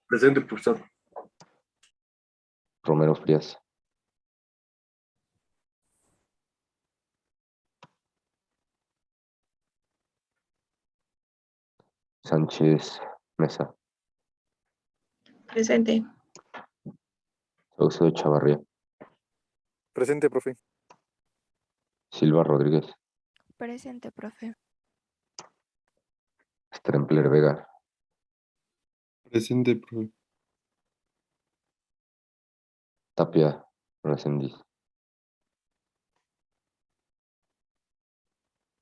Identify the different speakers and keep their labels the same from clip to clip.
Speaker 1: Presente, profesor.
Speaker 2: Romero Frías. Sánchez Mesa.
Speaker 3: Presente.
Speaker 2: Saucedo Chavarría.
Speaker 4: Presente, profe.
Speaker 2: Silva Rodríguez.
Speaker 5: Presente, profe.
Speaker 2: Strempler Vega.
Speaker 6: Presente, profe.
Speaker 2: Tapia Resendiz.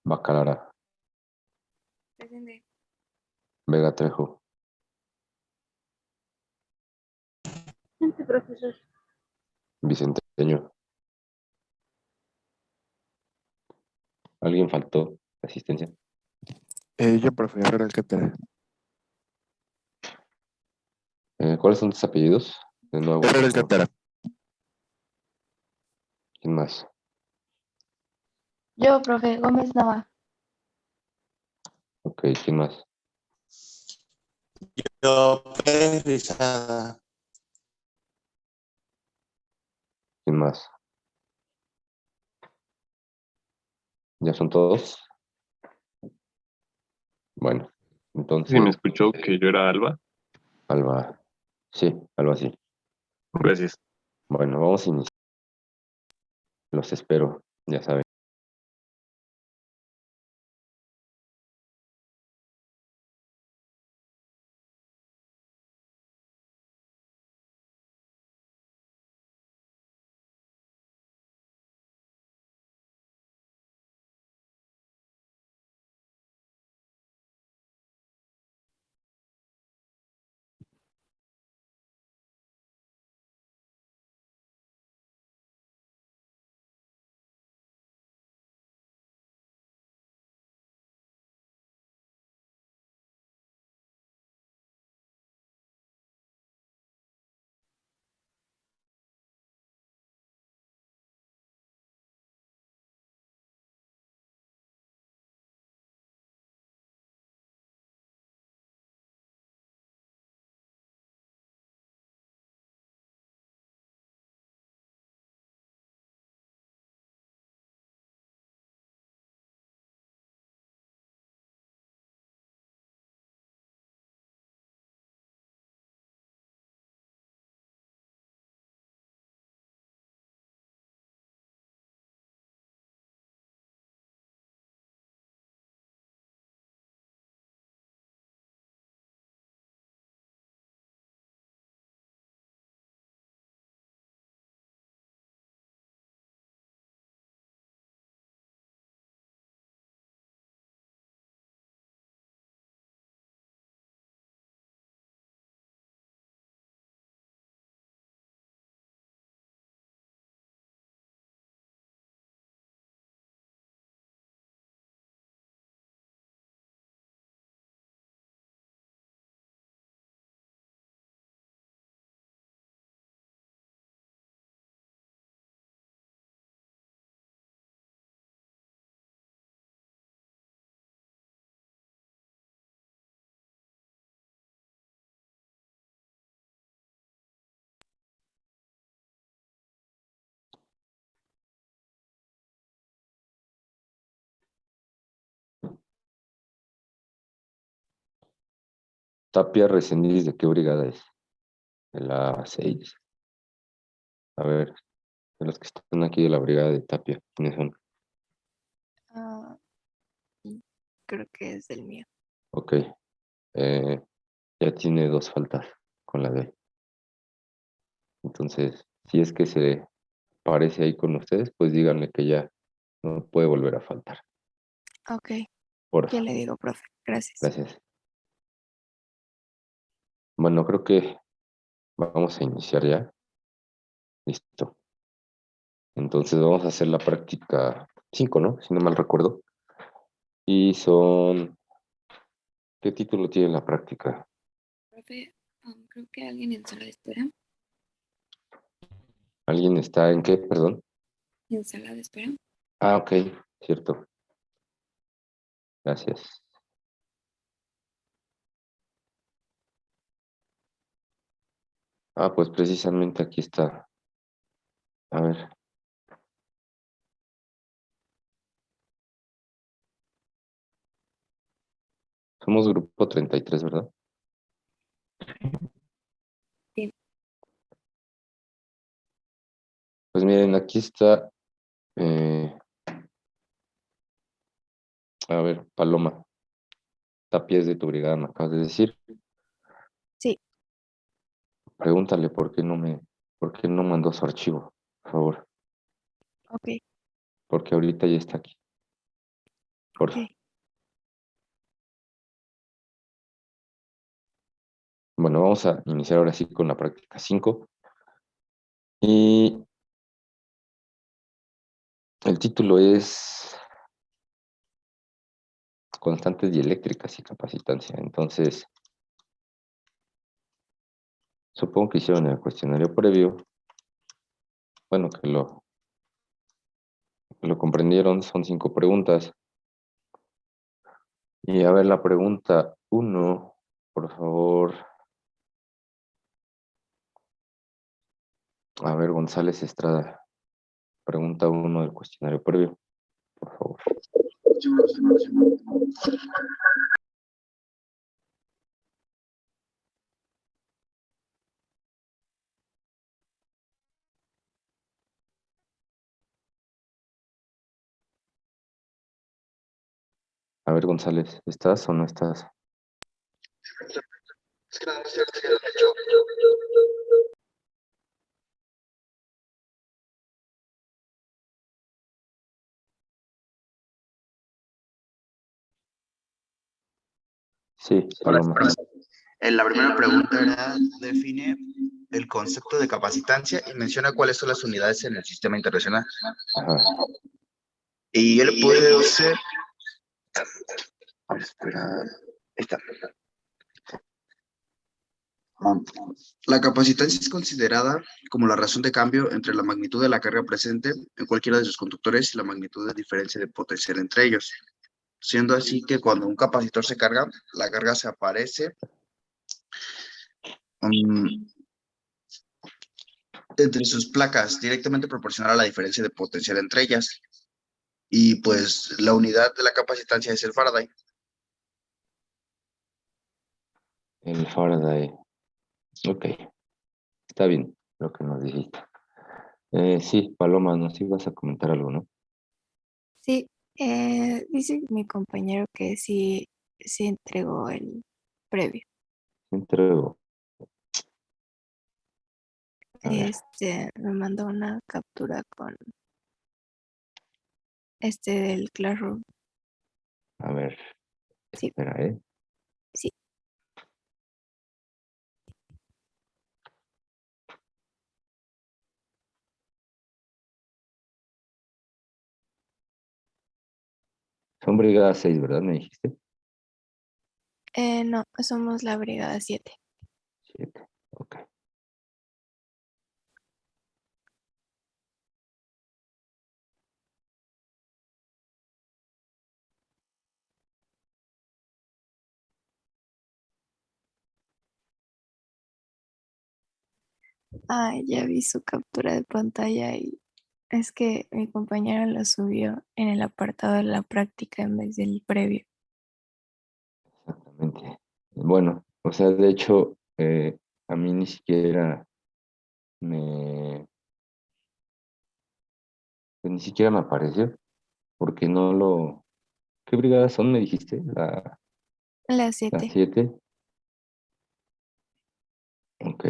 Speaker 2: Bacalara.
Speaker 5: Presente.
Speaker 2: Vega Trejo.
Speaker 3: Presente, profesor.
Speaker 2: Vicenteño. ¿Alguien faltó de asistencia?
Speaker 6: Yo, profe, Herrera Alcántara.
Speaker 2: ¿Cuáles son tus apellidos? De nuevo.
Speaker 6: Herrera
Speaker 2: por favor.
Speaker 6: Alcántara.
Speaker 2: ¿Quién más?
Speaker 3: Yo, profe, Gómez Nava.
Speaker 2: Ok, ¿quién más?
Speaker 7: Yo, Pérez Rizada.
Speaker 2: ¿Quién más? ¿Ya son todos? Bueno, entonces.
Speaker 1: ¿Sí me escuchó que yo era Alba?
Speaker 2: Alba. Sí, Alba sí.
Speaker 1: Gracias.
Speaker 2: Bueno, vamos a iniciar. Los espero, ya saben. Tapia Resendiz, ¿de qué brigada es? De la 6. A ver, de los que están aquí de la brigada de Tapia, ¿quiénes son?
Speaker 5: Ah, creo que es del mío.
Speaker 2: Ok. Ya tiene 2 faltas con la D. Entonces, si es que se parece ahí con ustedes, pues díganle que ya no puede volver a faltar.
Speaker 5: Ok.
Speaker 2: Por
Speaker 5: Ya le digo, profe. Gracias.
Speaker 2: Gracias. Bueno, creo que vamos a iniciar ya. Listo. Entonces vamos a hacer la práctica 5, ¿no? Si no mal recuerdo. Y son... ¿Qué título tiene la práctica?
Speaker 5: Profe, creo que alguien en sala de espera.
Speaker 2: ¿Alguien está en qué? Perdón.
Speaker 5: En sala de espera.
Speaker 2: Ah, ok. Cierto. Gracias. Ah, pues precisamente aquí está. A ver. Somos grupo 33, ¿verdad?
Speaker 5: Sí.
Speaker 2: Pues miren, aquí está. eh, a ver, Paloma. Tapies de tu brigada, me acabas de decir.
Speaker 5: Sí.
Speaker 2: Pregúntale por qué no mandó su archivo, por favor.
Speaker 5: Ok,
Speaker 2: Porque ahorita ya está aquí.
Speaker 5: ok.
Speaker 2: Porfa. Bueno, vamos a iniciar ahora sí con la práctica 5. Y el título es Constantes dieléctricas y capacitancia. Entonces, supongo que hicieron el cuestionario previo. Bueno, que lo comprendieron, son 5 preguntas. Y a ver, la pregunta 1, por favor. A ver, González Estrada. Pregunta 1 del cuestionario previo, por favor. A ver, González, ¿estás o no estás? Sí, Paloma.
Speaker 8: La primera pregunta era, define el concepto de capacitancia y menciona cuáles son las unidades en el sistema internacional.
Speaker 2: Ajá.
Speaker 8: Y yo le pude deducir, espera, esta. La capacitancia es considerada como la razón de cambio entre la magnitud de la carga presente en cualquiera de sus conductores y la magnitud de diferencia de potencial entre ellos, siendo así que cuando un capacitor se carga, la carga se aparece entre sus placas, directamente proporcional a la diferencia de potencial entre ellas. Y pues la unidad de la capacitancia es el Faraday.
Speaker 2: El Faraday. Ok, está bien lo que nos dijiste. Sí, Paloma, nos ibas a comentar algo, ¿no?
Speaker 5: Sí, dice mi compañero que sí, sí entregó el previo.
Speaker 2: Entrego. A ver,
Speaker 5: Me mandó una captura con del Classroom.
Speaker 2: a ver,
Speaker 5: Sí,
Speaker 2: espera,
Speaker 5: sí.
Speaker 2: Son Brigada 6, ¿verdad? Me dijiste.
Speaker 5: No, somos la Brigada 7.
Speaker 2: 7. Ok.
Speaker 5: Ah, ya vi su captura de pantalla y es que mi compañera lo subió en el apartado de la práctica en vez del previo.
Speaker 2: Exactamente. Bueno, o sea, de hecho, a mí ni siquiera me, pues, ni siquiera me apareció, porque no lo... ¿Qué brigadas son, me dijiste?
Speaker 5: La
Speaker 2: La
Speaker 5: 7.
Speaker 2: 7. Ok.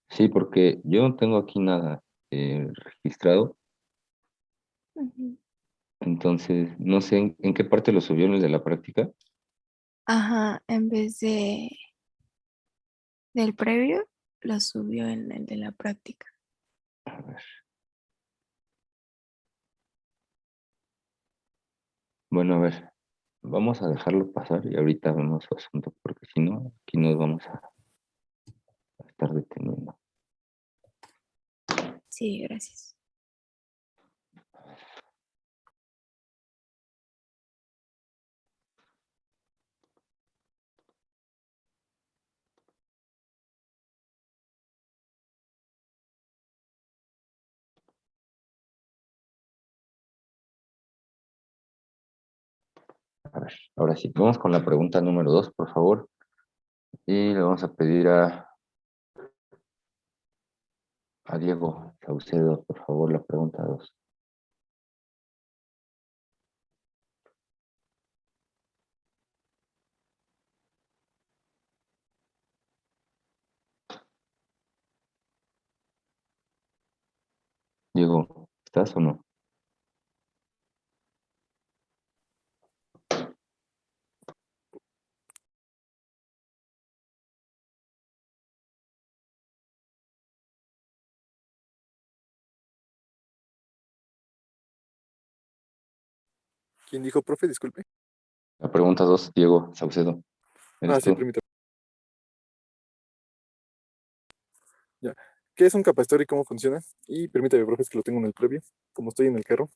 Speaker 2: Sí, porque yo no tengo aquí nada registrado,
Speaker 5: Ujú.
Speaker 2: entonces no sé en qué parte lo subió en el de la práctica.
Speaker 5: Ajá, en vez del previo, lo subió en el de la práctica.
Speaker 2: A ver. Bueno, a ver, vamos a dejarlo pasar y ahorita vemos su asunto, porque si no, aquí nos vamos a estar deteniendo.
Speaker 5: Sí, gracias.
Speaker 2: A ver, ahora sí, vamos con la pregunta número 2, por favor. Y le vamos a pedir a Diego Saucedo, por favor, la pregunta 2. Diego, ¿estás o no?
Speaker 4: ¿Quién dijo, profe? Disculpe.
Speaker 2: La pregunta 2, Diego Saucedo. ¿Eres
Speaker 4: Ah, sí,
Speaker 2: tú?
Speaker 4: permítame. Ya. ¿Qué es un capacitor y cómo funciona? Y permítame, profe, es que lo tengo en el previo, como estoy en el carro.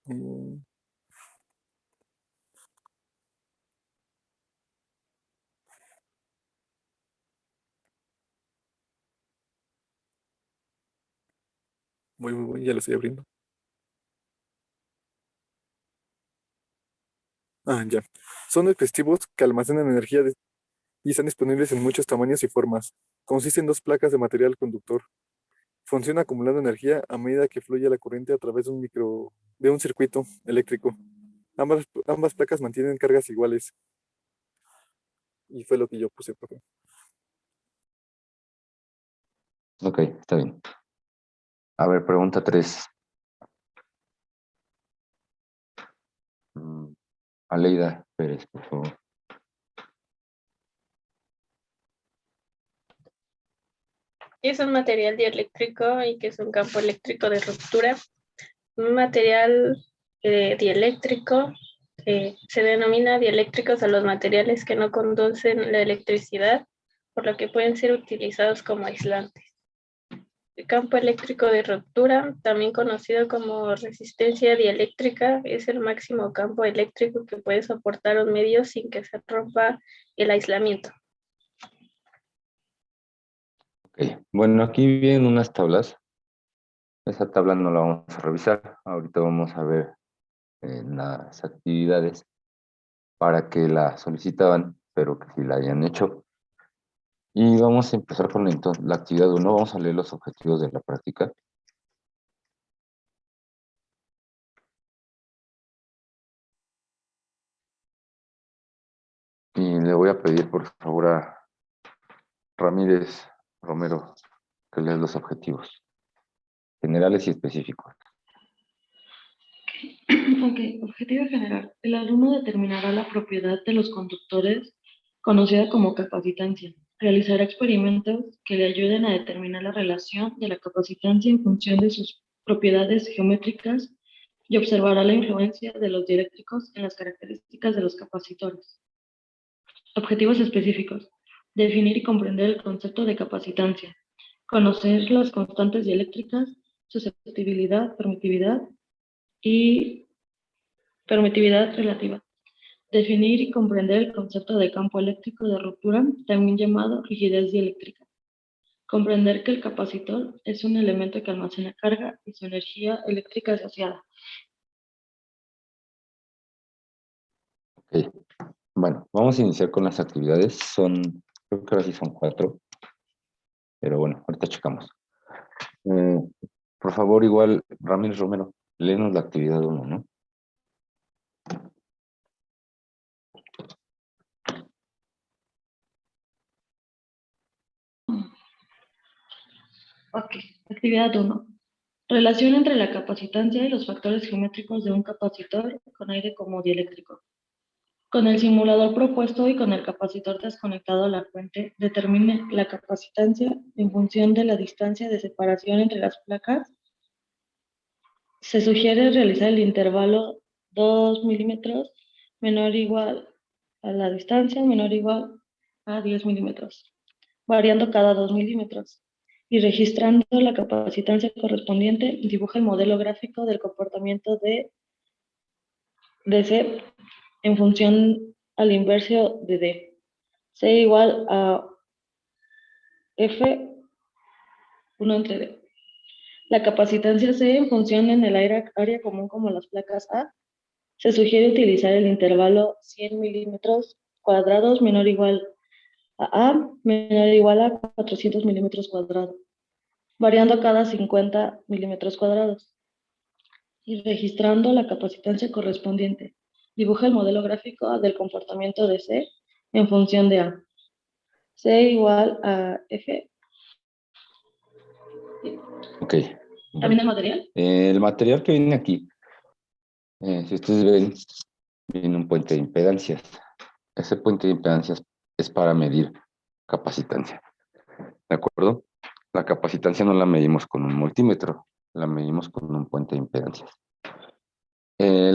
Speaker 4: Mm, Voy, ya lo estoy abriendo. Ah, ya. Son dispositivos que almacenan energía y están disponibles en muchos tamaños y formas. Consiste en dos placas de material conductor. Funciona acumulando energía a medida que fluye la corriente a través de un circuito eléctrico. Ambas placas mantienen cargas iguales. Y fue lo que yo puse, profe.
Speaker 2: Ok, está bien. A ver, pregunta 3. Aleida Pérez, por favor.
Speaker 9: ¿Qué es un material dieléctrico y qué es un campo eléctrico de ruptura? Un material dieléctrico se denomina dieléctricos a los materiales que no conducen la electricidad, por lo que pueden ser utilizados como aislantes. El campo eléctrico de ruptura, también conocido como resistencia dieléctrica, es el máximo campo eléctrico que puede soportar un medio sin que se rompa el aislamiento.
Speaker 2: Ok, bueno, aquí vienen unas tablas. Esa tabla no la vamos a revisar. Ahorita vamos a ver las actividades para que la solicitaban, pero que sí la hayan hecho. Y vamos a empezar con la actividad 1. Vamos a leer los objetivos de la práctica. Y le voy a pedir, por favor, a Ramírez Romero que lea los objetivos generales y específicos.
Speaker 10: Ok, objetivo general. El alumno determinará la propiedad de los conductores, conocida como capacitancia. Realizará experimentos que le ayuden a determinar la relación de la capacitancia en función de sus propiedades geométricas y observará la influencia de los dieléctricos en las características de los capacitores. Objetivos específicos. Definir y comprender el concepto de capacitancia. Conocer las constantes dieléctricas, susceptibilidad, y permitividad relativa. Definir y comprender el concepto de campo eléctrico de ruptura, también llamado rigidez dieléctrica. Comprender que el capacitor es un elemento que almacena carga y su energía eléctrica asociada.
Speaker 2: Ok. Bueno, vamos a iniciar con las actividades. Creo que ahora sí son 4. Pero bueno, ahorita checamos. Por favor, igual, Ramírez Romero, léenos la actividad 1, ¿no?
Speaker 10: Ok, actividad 1. Relación entre la capacitancia y los factores geométricos de un capacitor con aire como dieléctrico. Con el simulador propuesto y con el capacitor desconectado a la fuente, determine la capacitancia en función de la distancia de separación entre las placas. Se sugiere realizar el intervalo 2 milímetros menor o igual a la distancia, menor o igual a 10 milímetros, variando cada 2 milímetros. Y registrando la capacitancia correspondiente, dibuja el modelo gráfico del comportamiento de C en función al inverso de D. C igual a F1 entre D. La capacitancia C en función en el área común como las placas A Se sugiere utilizar el intervalo 100 milímetros cuadrados menor o igual a menor o igual a 400 milímetros cuadrados, variando cada 50 milímetros cuadrados y registrando la capacitancia correspondiente. Dibuja el modelo gráfico del comportamiento de C en función de A. C igual a F.
Speaker 2: Ok.
Speaker 10: ¿También el material?
Speaker 2: El material que viene aquí, si ustedes ven, viene un puente de impedancias. Ese puente de impedancias es para medir capacitancia. ¿De acuerdo? La capacitancia no la medimos con un multímetro, la medimos con un puente de impedancias. El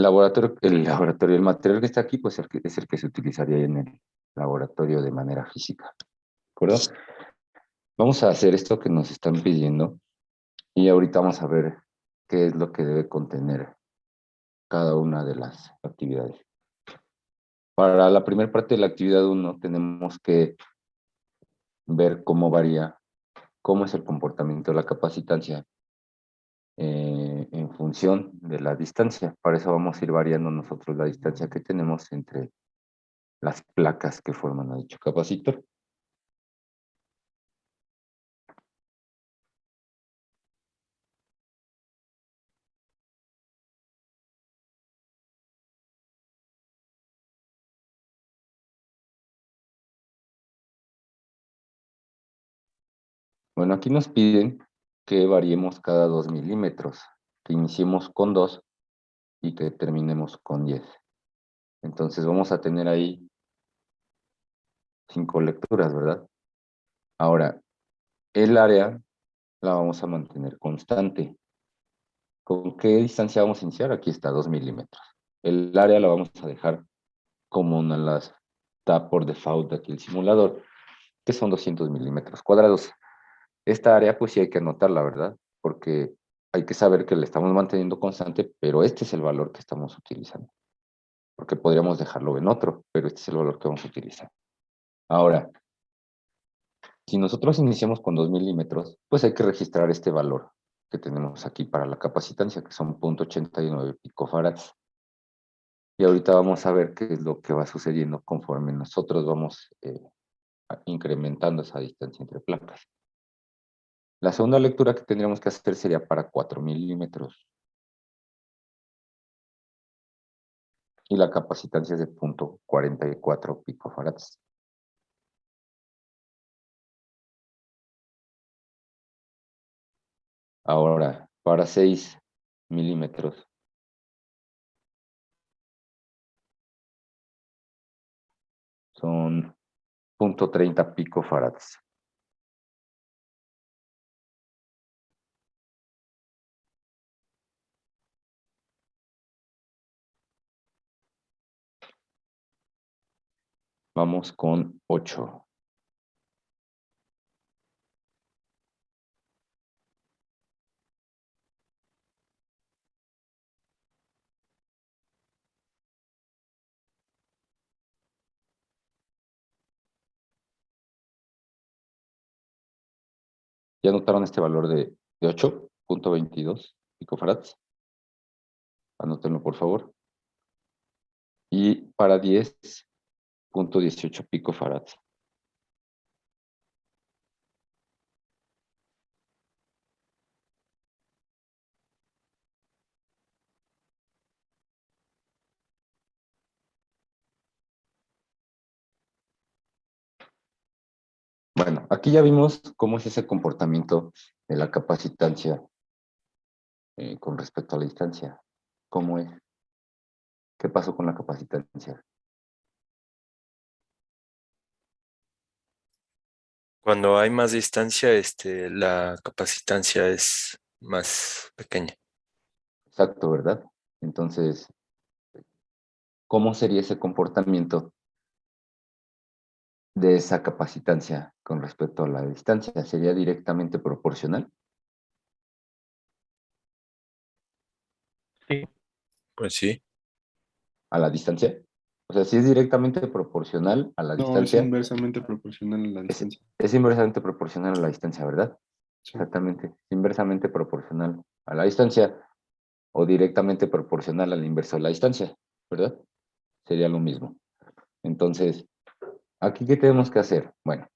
Speaker 2: material que está aquí, pues es el que se utilizaría en el laboratorio de manera física. ¿De acuerdo? Vamos a hacer esto que nos están pidiendo y ahorita vamos a ver qué es lo que debe contener cada una de las actividades. Para la primera parte de la actividad 1 tenemos que ver cómo varía, cómo es el comportamiento de la capacitancia en función de la distancia. Para eso vamos a ir variando nosotros la distancia que tenemos entre las placas que forman a dicho capacitor. Bueno, aquí nos piden que variemos cada 2 milímetros, que iniciemos con 2 y que terminemos con 10. Entonces vamos a tener ahí 5 lecturas, ¿verdad? Ahora, el área la vamos a mantener constante. ¿Con qué distancia vamos a iniciar? Aquí está, 2 milímetros. El área la vamos a dejar como una las está por default de aquí el simulador, que son 200 milímetros cuadrados. Esta área pues sí hay que anotarla, ¿verdad? Porque hay que saber que le estamos manteniendo constante, pero este es el valor que estamos utilizando. Porque podríamos dejarlo en otro, pero este es el valor que vamos a utilizar. Ahora, si nosotros iniciamos con 2 milímetros, pues hay que registrar este valor que tenemos aquí para la capacitancia, que son 0.89 picofarads. Y ahorita vamos a ver qué es lo que va sucediendo conforme nosotros vamos incrementando esa distancia entre placas. La segunda lectura que tendríamos que hacer sería para 4 milímetros. Y la capacitancia es de 0.44 picofarads. Ahora, para 6 milímetros. Son 0.30 picofarads. Vamos con 8. ¿Ya notaron este valor de 8.22 picofarads? Anótenlo, por favor. Y para 10.18 picofarads. Bueno, aquí ya vimos cómo es ese comportamiento de la capacitancia con respecto a la distancia. ¿Cómo es? ¿Qué pasó con la capacitancia?
Speaker 11: Cuando hay más distancia, la capacitancia es más pequeña.
Speaker 2: Exacto, ¿verdad? Entonces, ¿cómo sería ese comportamiento de esa capacitancia con respecto a la distancia? ¿Sería directamente proporcional
Speaker 11: Sí. Pues sí.
Speaker 2: a la distancia? O sea, si es directamente proporcional a la
Speaker 6: No, es
Speaker 2: distancia,
Speaker 6: inversamente proporcional a la distancia.
Speaker 2: es inversamente proporcional a la distancia, ¿verdad?
Speaker 6: Sí.
Speaker 2: Exactamente, inversamente proporcional a la distancia o directamente proporcional al inverso de la distancia. ¿verdad? Sería lo mismo. Entonces, ¿aquí qué tenemos que hacer? Bueno,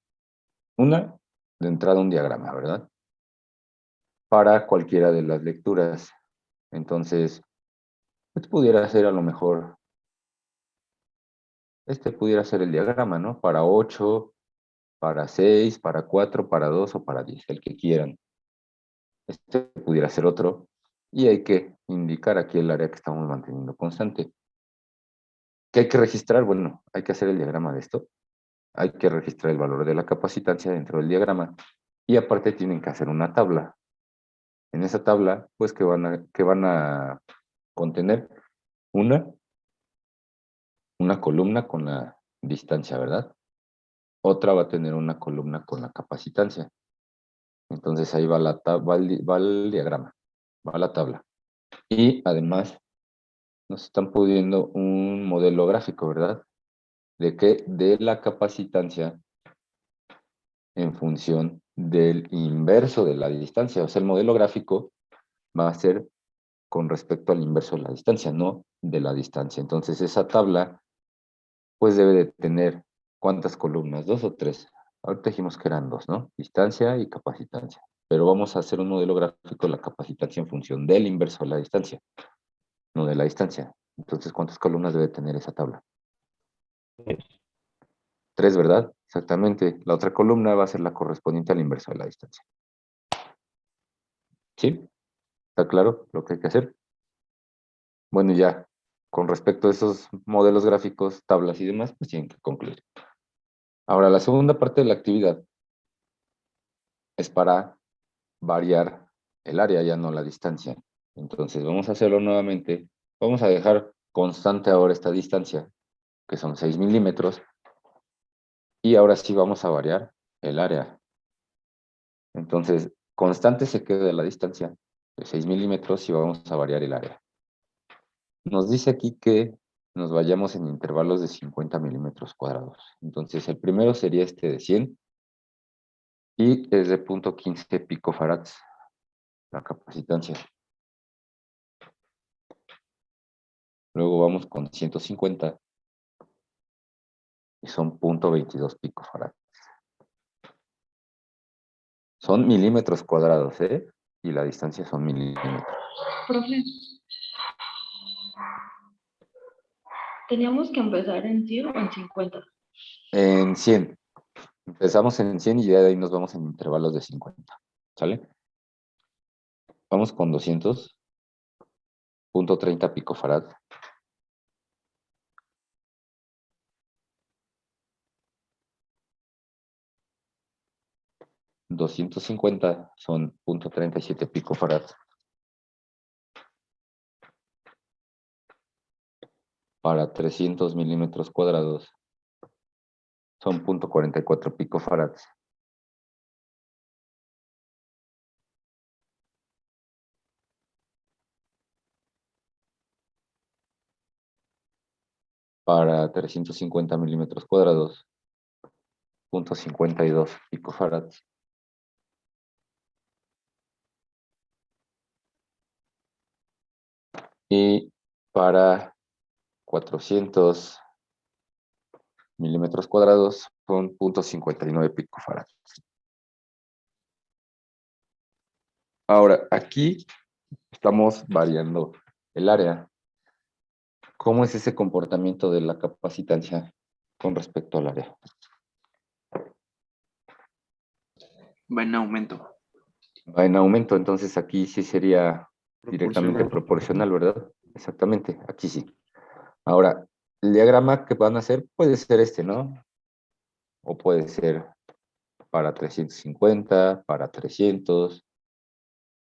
Speaker 2: de entrada un diagrama, ¿verdad? Para cualquiera de las lecturas. Entonces, pues pudiera ser a lo mejor, pudiera ser el diagrama, ¿no? Para 8, para 6, para 4, para 2 o para 10, el que quieran. Pudiera ser otro. Y hay que indicar aquí el área que estamos manteniendo constante. ¿Qué hay que registrar? Bueno, hay que hacer el diagrama de esto. Hay que registrar el valor de la capacitancia dentro del diagrama. Y aparte tienen que hacer una tabla. En esa tabla, pues, que van a contener una columna con la distancia, ¿verdad? Otra va a tener una columna con la capacitancia. Entonces ahí va el diagrama, va la tabla. Y además nos están pidiendo un modelo gráfico, ¿verdad? ¿De qué? De la capacitancia en función del inverso de la distancia. O sea, el modelo gráfico va a ser con respecto al inverso de la distancia, no de la distancia. Entonces esa tabla pues debe de tener ¿cuántas columnas? ¿2 o 3? Ahorita dijimos que eran 2, ¿no? Distancia y capacitancia. Pero vamos a hacer un modelo gráfico de la capacitancia en función del inverso de la distancia, no de la distancia. Entonces, ¿cuántas columnas debe tener esa tabla? 3, ¿verdad? Exactamente. La otra columna va a ser la correspondiente al inverso de la distancia. ¿Sí? ¿Está claro lo que hay que hacer? Bueno, ya, con respecto a esos modelos gráficos, tablas y demás, pues tienen que concluir. Ahora, la segunda parte de la actividad es para variar el área, ya no la distancia. Entonces, vamos a hacerlo nuevamente. Vamos a dejar constante ahora esta distancia, que son 6 milímetros, y ahora sí vamos a variar el área. Entonces, constante se queda la distancia de 6 milímetros y vamos a variar el área. Nos dice aquí que nos vayamos en intervalos de 50 milímetros cuadrados. Entonces, el primero sería este de 100 y es de 0.15 picofarads la capacitancia. Luego vamos con 150 y son 0.22 picofarads. Son milímetros cuadrados, ¿eh? Y la distancia son milímetros.
Speaker 10: Profe, ¿teníamos que empezar en 100 o en 50?
Speaker 2: En 100. Empezamos en 100 y ya de ahí nos vamos en intervalos de 50. ¿Sale? Vamos con 200. 0.30 picofarad. $250 son 0.37 picofarad. Para 300 milímetros cuadrados son 0.44 picofarads. Para 350 milímetros cuadrados, 0.52 picofarads. Y para 400 milímetros cuadrados son 0.59 picofarads. Ahora, aquí estamos variando el área. ¿Cómo es ese comportamiento de la capacitancia con respecto al área?
Speaker 7: Va en aumento.
Speaker 2: Va en aumento, entonces aquí sí sería directamente proporcional, ¿verdad? Exactamente, aquí sí. Ahora, el diagrama que van a hacer puede ser este, ¿no? O puede ser para 350, para 300,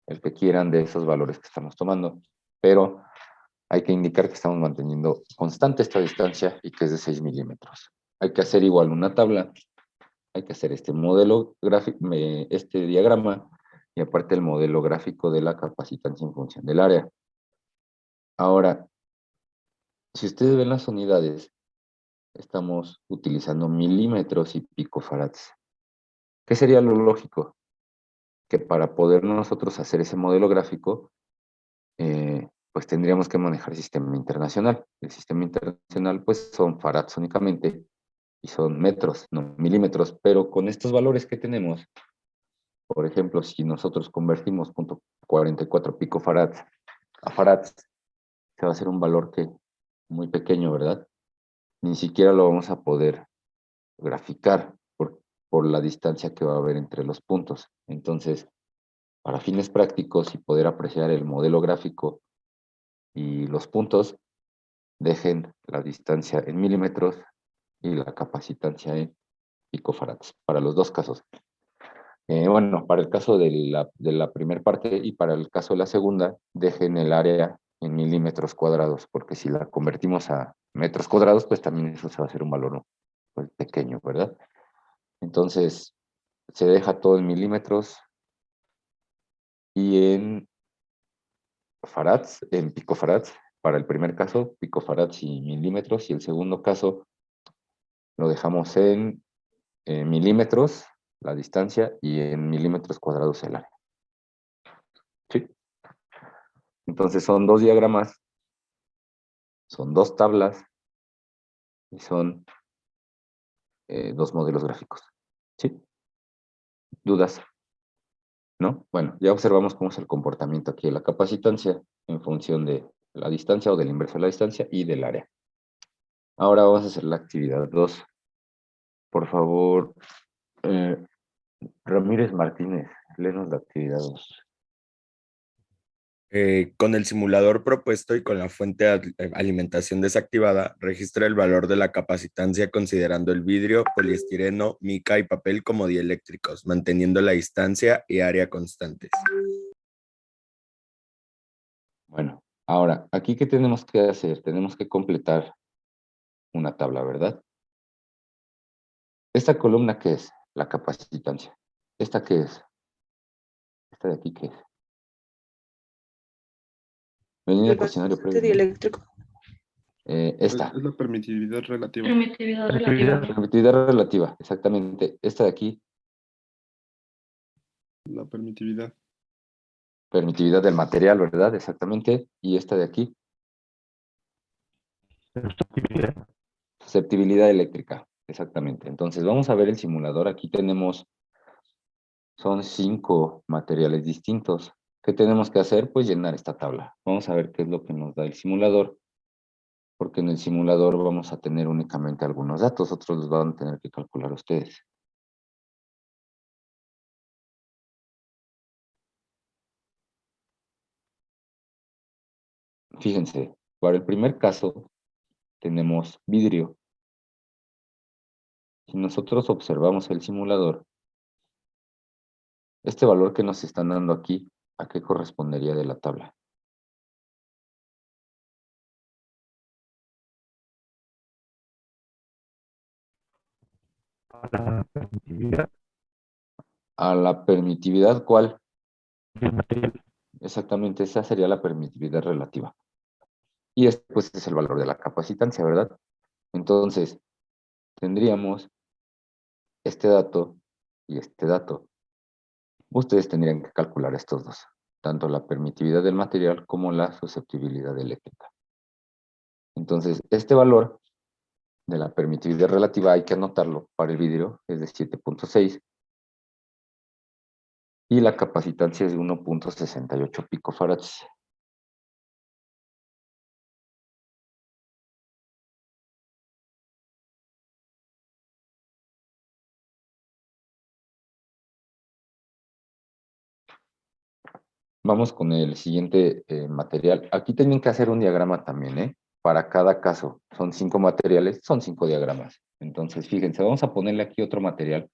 Speaker 2: el que quieran de esos valores que estamos tomando. Pero hay que indicar que estamos manteniendo constante esta distancia y que es de 6 milímetros. Hay que hacer igual una tabla, hay que hacer este modelo gráfico, este diagrama, y aparte el modelo gráfico de la capacitancia en función del área. Ahora, si ustedes ven las unidades, estamos utilizando milímetros y picofarads. ¿Qué sería lo lógico? Que para poder nosotros hacer ese modelo gráfico, pues tendríamos que manejar el sistema internacional. El sistema internacional, pues son farads únicamente y son metros, no milímetros, pero con estos valores que tenemos, por ejemplo, si nosotros convertimos .44 picofarads a farads, se va a hacer un valor que muy pequeño, ¿verdad? Ni siquiera lo vamos a poder graficar por la distancia que va a haber entre los puntos. Entonces, para fines prácticos y poder apreciar el modelo gráfico y los puntos, dejen la distancia en milímetros y la capacitancia en picofarads, para los dos casos. Bueno, para el caso de la primera parte y para el caso de la segunda, dejen el área en milímetros cuadrados, porque si la convertimos a metros cuadrados, pues también eso se va a hacer un valor pues, pequeño, ¿verdad? Entonces, se deja todo en milímetros y en farads, en picofarads, para el primer caso, picofarads y milímetros, y el segundo caso lo dejamos en milímetros, la distancia, y en milímetros cuadrados el área. ¿Sí? Entonces son dos diagramas, son dos tablas, y son dos modelos gráficos. ¿Sí? ¿Dudas? ¿No? Bueno, ya observamos cómo es el comportamiento aquí de la capacitancia en función de la distancia o del inverso de la distancia y del área. Ahora vamos a hacer la actividad 2. Por favor, Ramírez Martínez, léenos la actividad 2.
Speaker 12: Con el simulador propuesto y con la fuente de alimentación desactivada, registra el valor de la capacitancia considerando el vidrio, poliestireno, mica y papel como dieléctricos, manteniendo la distancia y área constantes.
Speaker 2: Bueno, ahora, aquí ¿qué tenemos que hacer? Tenemos que completar una tabla, ¿verdad? ¿Esta columna qué es? La capacitancia. ¿Esta qué es? ¿Esta de aquí qué es? Venía el cuestionario previo.
Speaker 6: dieléctrico.
Speaker 2: Esta.
Speaker 6: Es la permitividad relativa.
Speaker 10: Permitividad relativa.
Speaker 2: Permitividad relativa, exactamente. Esta de aquí,
Speaker 6: La permitividad.
Speaker 2: permitividad del material, ¿verdad? Exactamente. Y esta de aquí, susceptibilidad eléctrica, exactamente. Entonces vamos a ver el simulador. Aquí tenemos, son 5 materiales distintos. ¿Qué tenemos que hacer? Pues llenar esta tabla. Vamos a ver qué es lo que nos da el simulador, porque en el simulador vamos a tener únicamente algunos datos, otros los van a tener que calcular ustedes. Fíjense, para el primer caso tenemos vidrio. Si nosotros observamos el simulador, este valor que nos están dando aquí, ¿a qué correspondería de la tabla?
Speaker 1: A la permitividad
Speaker 2: A la permitividad, ¿cuál?
Speaker 1: del material.
Speaker 2: Exactamente, esa sería la permitividad relativa. Y este, pues, es el valor de la capacitancia, ¿verdad? Entonces, tendríamos este dato y este dato. Ustedes tendrían que calcular estos dos, tanto la permitividad del material como la susceptibilidad eléctrica. Entonces, este valor de la permitividad relativa hay que anotarlo para el vidrio, es de 7.6. Y la capacitancia es de 1.68 picofarads. Vamos con el siguiente material. Aquí tienen que hacer un diagrama también, ¿eh? Para cada caso. Son 5 materiales, son 5 diagramas. Entonces, fíjense, vamos a ponerle aquí otro material,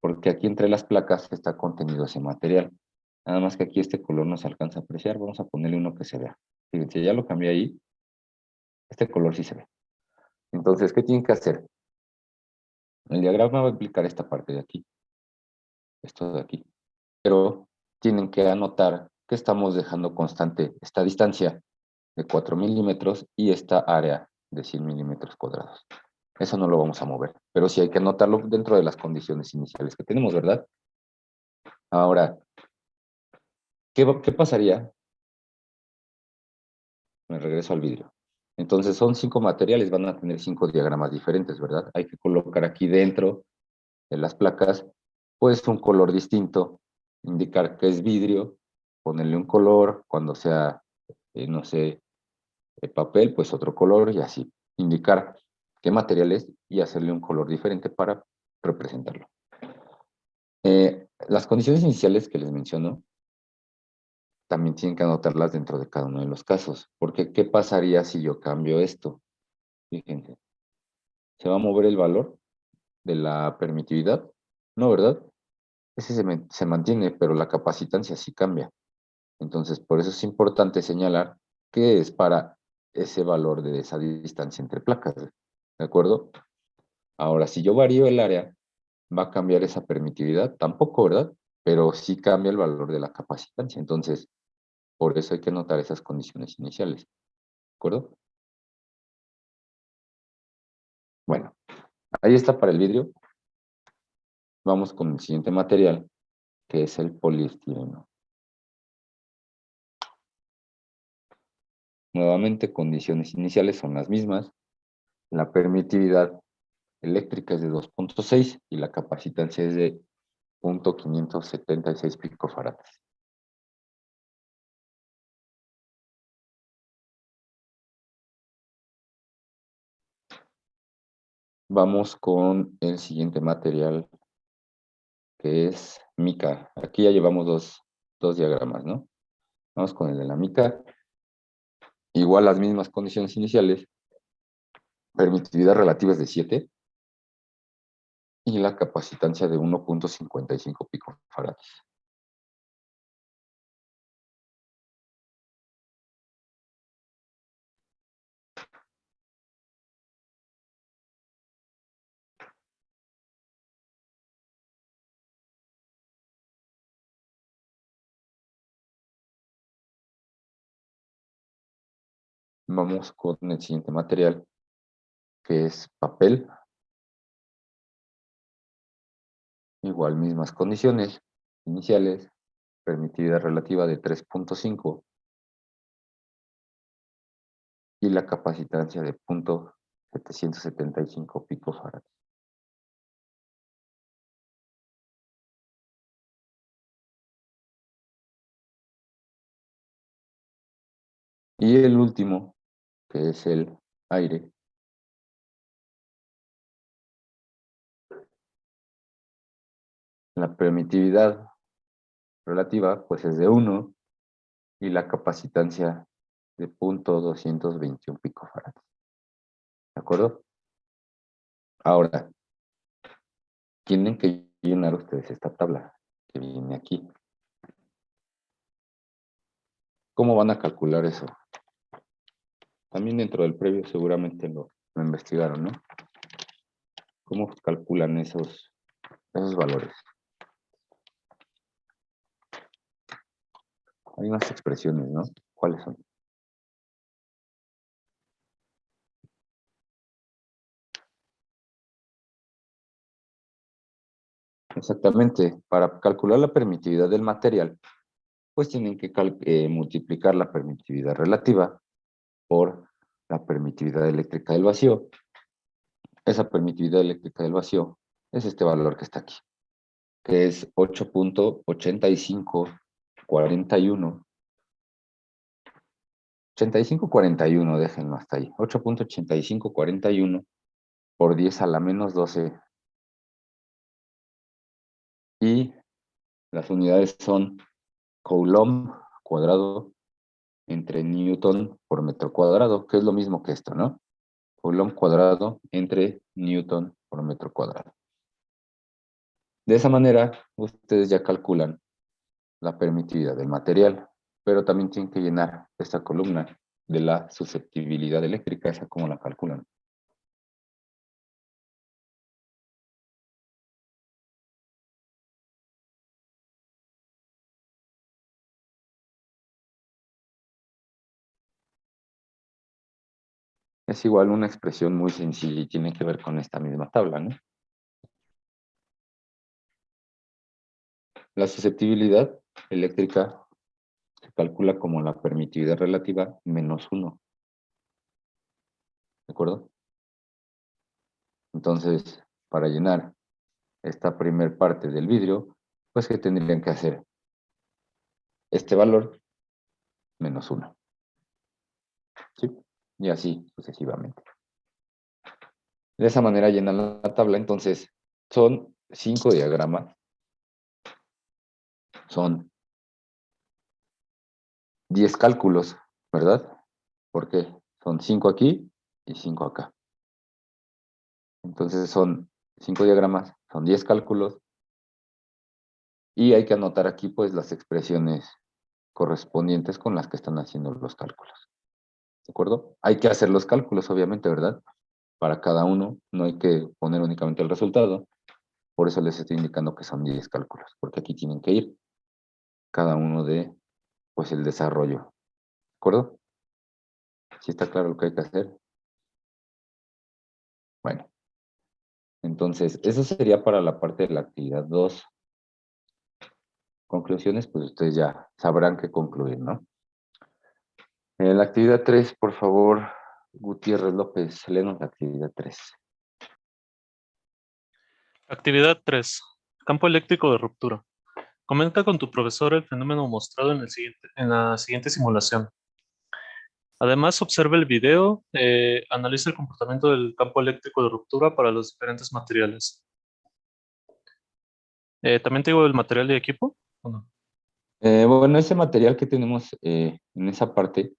Speaker 2: porque aquí entre las placas está contenido ese material. Nada más que aquí este color no se alcanza a apreciar. Vamos a ponerle uno que se vea. Fíjense, ya lo cambié ahí. Este color sí se ve. Entonces, ¿qué tienen que hacer? El diagrama va a implicar esta parte de aquí. Esto de aquí. Pero tienen que anotar que estamos dejando constante esta distancia de 4 milímetros y esta área de 100 milímetros cuadrados. Eso no lo vamos a mover, pero sí hay que anotarlo dentro de las condiciones iniciales que tenemos, ¿verdad? Ahora, ¿qué pasaría Me regreso al vidrio. Entonces son 5 materiales, van a tener 5 diagramas diferentes, ¿verdad? Hay que colocar aquí dentro de las placas, pues un color distinto, indicar que es vidrio, ponerle un color, cuando sea, no sé, papel, pues otro color y así. Indicar qué material es y hacerle un color diferente para representarlo. Las condiciones iniciales que les menciono, también tienen que anotarlas dentro de cada uno de los casos, porque ¿qué pasaría si yo cambio esto? Fíjense, ¿se va a mover el valor de la permitividad? No, ¿verdad? Ese se mantiene, pero la capacitancia sí cambia. Entonces, por eso es importante señalar qué es para ese valor de esa distancia entre placas, ¿de acuerdo? Ahora, si yo varío el área, ¿va a cambiar esa permitividad? Tampoco, ¿verdad? Pero sí cambia el valor de la capacitancia. Entonces, por eso hay que anotar esas condiciones iniciales, ¿de acuerdo? Bueno, ahí está para el vidrio. Vamos con el siguiente material, que es el poliestireno. Nuevamente, condiciones iniciales son las mismas. La permitividad eléctrica es de 2.6 y la capacitancia es de 0.576 picofarads. Vamos con el siguiente material, que es mica. Aquí ya llevamos dos diagramas, ¿no? Vamos con el de la mica. Igual las mismas condiciones iniciales. Permitividad relativa es de 7 y la capacitancia de 1.55 picofarads. Vamos con el siguiente material, que es papel. Igual mismas condiciones iniciales, permitividad relativa de 3.5 y la capacitancia de 0.775 picofarads. Y el último, que es el aire. La permitividad relativa pues es de 1 y la capacitancia de 0.221 picofarads. ¿De acuerdo? Ahora, tienen que llenar ustedes esta tabla que viene aquí. ¿Cómo van a calcular eso? También dentro del previo seguramente lo investigaron, ¿no? ¿Cómo calculan esos valores? Hay unas expresiones, ¿no? ¿Cuáles son? Exactamente. Para calcular la permitividad del material, pues tienen que multiplicar la permitividad relativa por la permitividad eléctrica del vacío. Esa permitividad eléctrica del vacío es este valor que está aquí, que es 8.8541. 8541, déjenlo hasta ahí. 8.8541 por 10 a la menos 12. Y las unidades son Coulomb cuadrado entre Newton por metro cuadrado, que es lo mismo que esto, ¿no? Coulomb cuadrado entre Newton por metro cuadrado. De esa manera, ustedes ya calculan la permitividad del material, pero también tienen que llenar esta columna de la susceptibilidad eléctrica, esa cómo la calculan. Es igual una expresión muy sencilla y tiene que ver con esta misma tabla, ¿no? La susceptibilidad eléctrica se calcula como la permitividad relativa menos 1. ¿De acuerdo? Entonces, para llenar esta primer parte del vidrio, pues ¿qué tendrían que hacer? Este valor menos 1. ¿Sí? Y así sucesivamente. De esa manera llenan la tabla. Entonces, son 5 diagramas. Son 10 cálculos, ¿verdad? Porque son 5 aquí y 5 acá. Entonces son 5 diagramas, son 10 cálculos. Y hay que anotar aquí pues las expresiones correspondientes con las que están haciendo los cálculos. ¿De acuerdo? Hay que hacer los cálculos, obviamente, ¿verdad? Para cada uno, no hay que poner únicamente el resultado. Por eso les estoy indicando que son 10 cálculos, porque aquí tienen que ir cada uno de, pues, el desarrollo. ¿De acuerdo? ¿Sí está claro lo que hay que hacer? Bueno. Entonces, eso sería para la parte de la actividad 2. Conclusiones, pues ustedes ya sabrán qué concluir, ¿no? En la actividad 3, por favor, Gutiérrez López, léenos la actividad 3.
Speaker 13: Actividad 3. Campo eléctrico de ruptura. Comenta con tu profesor el fenómeno mostrado en la siguiente simulación. Además, observa el video, analiza el comportamiento del campo eléctrico de ruptura para los diferentes materiales. ¿También te digo el material de equipo o no?
Speaker 2: Bueno, ese material que tenemos en esa parte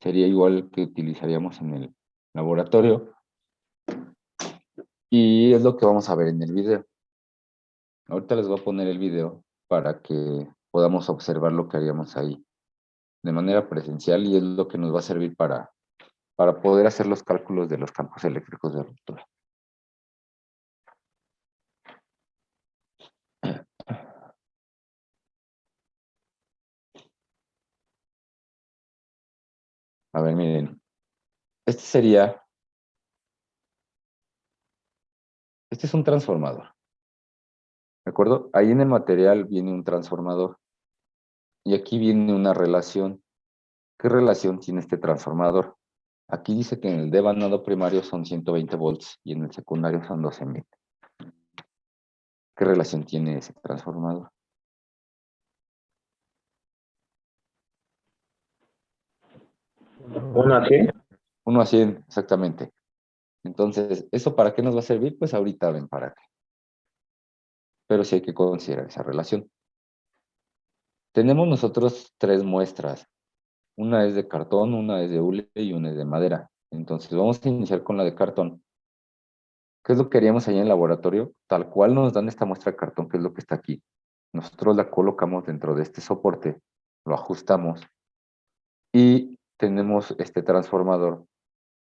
Speaker 2: sería igual que utilizaríamos en el laboratorio. Y es lo que vamos a ver en el video. Ahorita les voy a poner el video para que podamos observar lo que haríamos ahí de manera presencial y es lo que nos va a servir para poder hacer los cálculos de los campos eléctricos de ruptura. A ver, miren. Este es un transformador. ¿De acuerdo? Ahí en el material viene un transformador. Y aquí viene una relación. ¿Qué relación tiene este transformador? Aquí dice que en el devanado primario son 120 volts y en el secundario son 12.000. ¿Qué relación tiene ese transformador?
Speaker 1: ¿1 a 100?
Speaker 2: 1 a 100, exactamente. Entonces, ¿eso para qué nos va a servir? Pues ahorita ven para qué. Pero sí hay que considerar esa relación. Tenemos nosotros 3 muestras. Una es de cartón, una es de hule y una es de madera. Entonces, vamos a iniciar con la de cartón. ¿Qué es lo que haríamos allá en el laboratorio? Tal cual nos dan esta muestra de cartón, que es lo que está aquí. Nosotros la colocamos dentro de este soporte, lo ajustamos y tenemos este transformador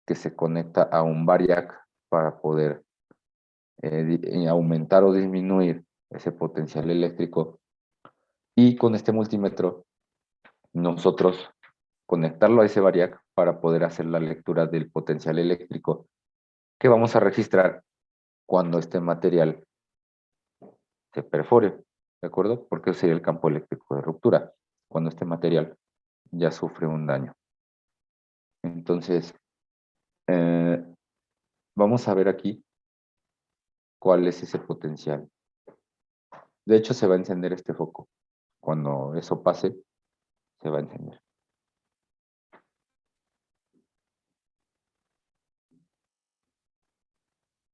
Speaker 2: que se conecta a un variac para poder aumentar o disminuir ese potencial eléctrico. Y con este multímetro, nosotros conectarlo a ese variac para poder hacer la lectura del potencial eléctrico que vamos a registrar cuando este material se perfore, ¿de acuerdo? Porque ese sería el campo eléctrico de ruptura, cuando este material ya sufre un daño. Entonces, vamos a ver aquí cuál es ese potencial. De hecho, se va a encender este foco. Cuando eso pase, se va a encender.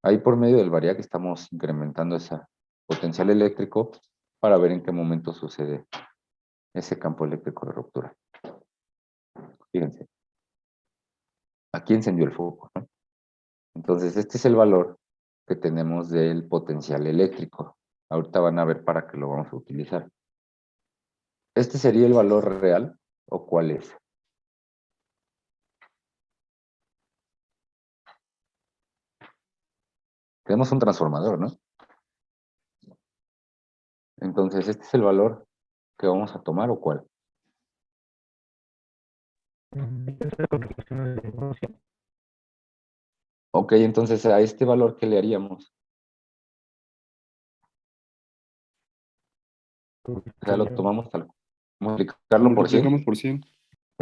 Speaker 2: Ahí por medio del variac estamos incrementando ese potencial eléctrico para ver en qué momento sucede ese campo eléctrico de ruptura. Fíjense. Aquí encendió el foco, ¿no? Entonces, este es el valor que tenemos del potencial eléctrico. Ahorita van a ver para qué lo vamos a utilizar. ¿Este sería el valor real o cuál es? Tenemos un transformador, ¿no? Entonces, ¿este es el valor que vamos a tomar o cuál? Ok, entonces a este valor, ¿qué le haríamos? O sea, lo tomamos tal, multiplicarlo por 100.
Speaker 6: Multiplicamos por 100.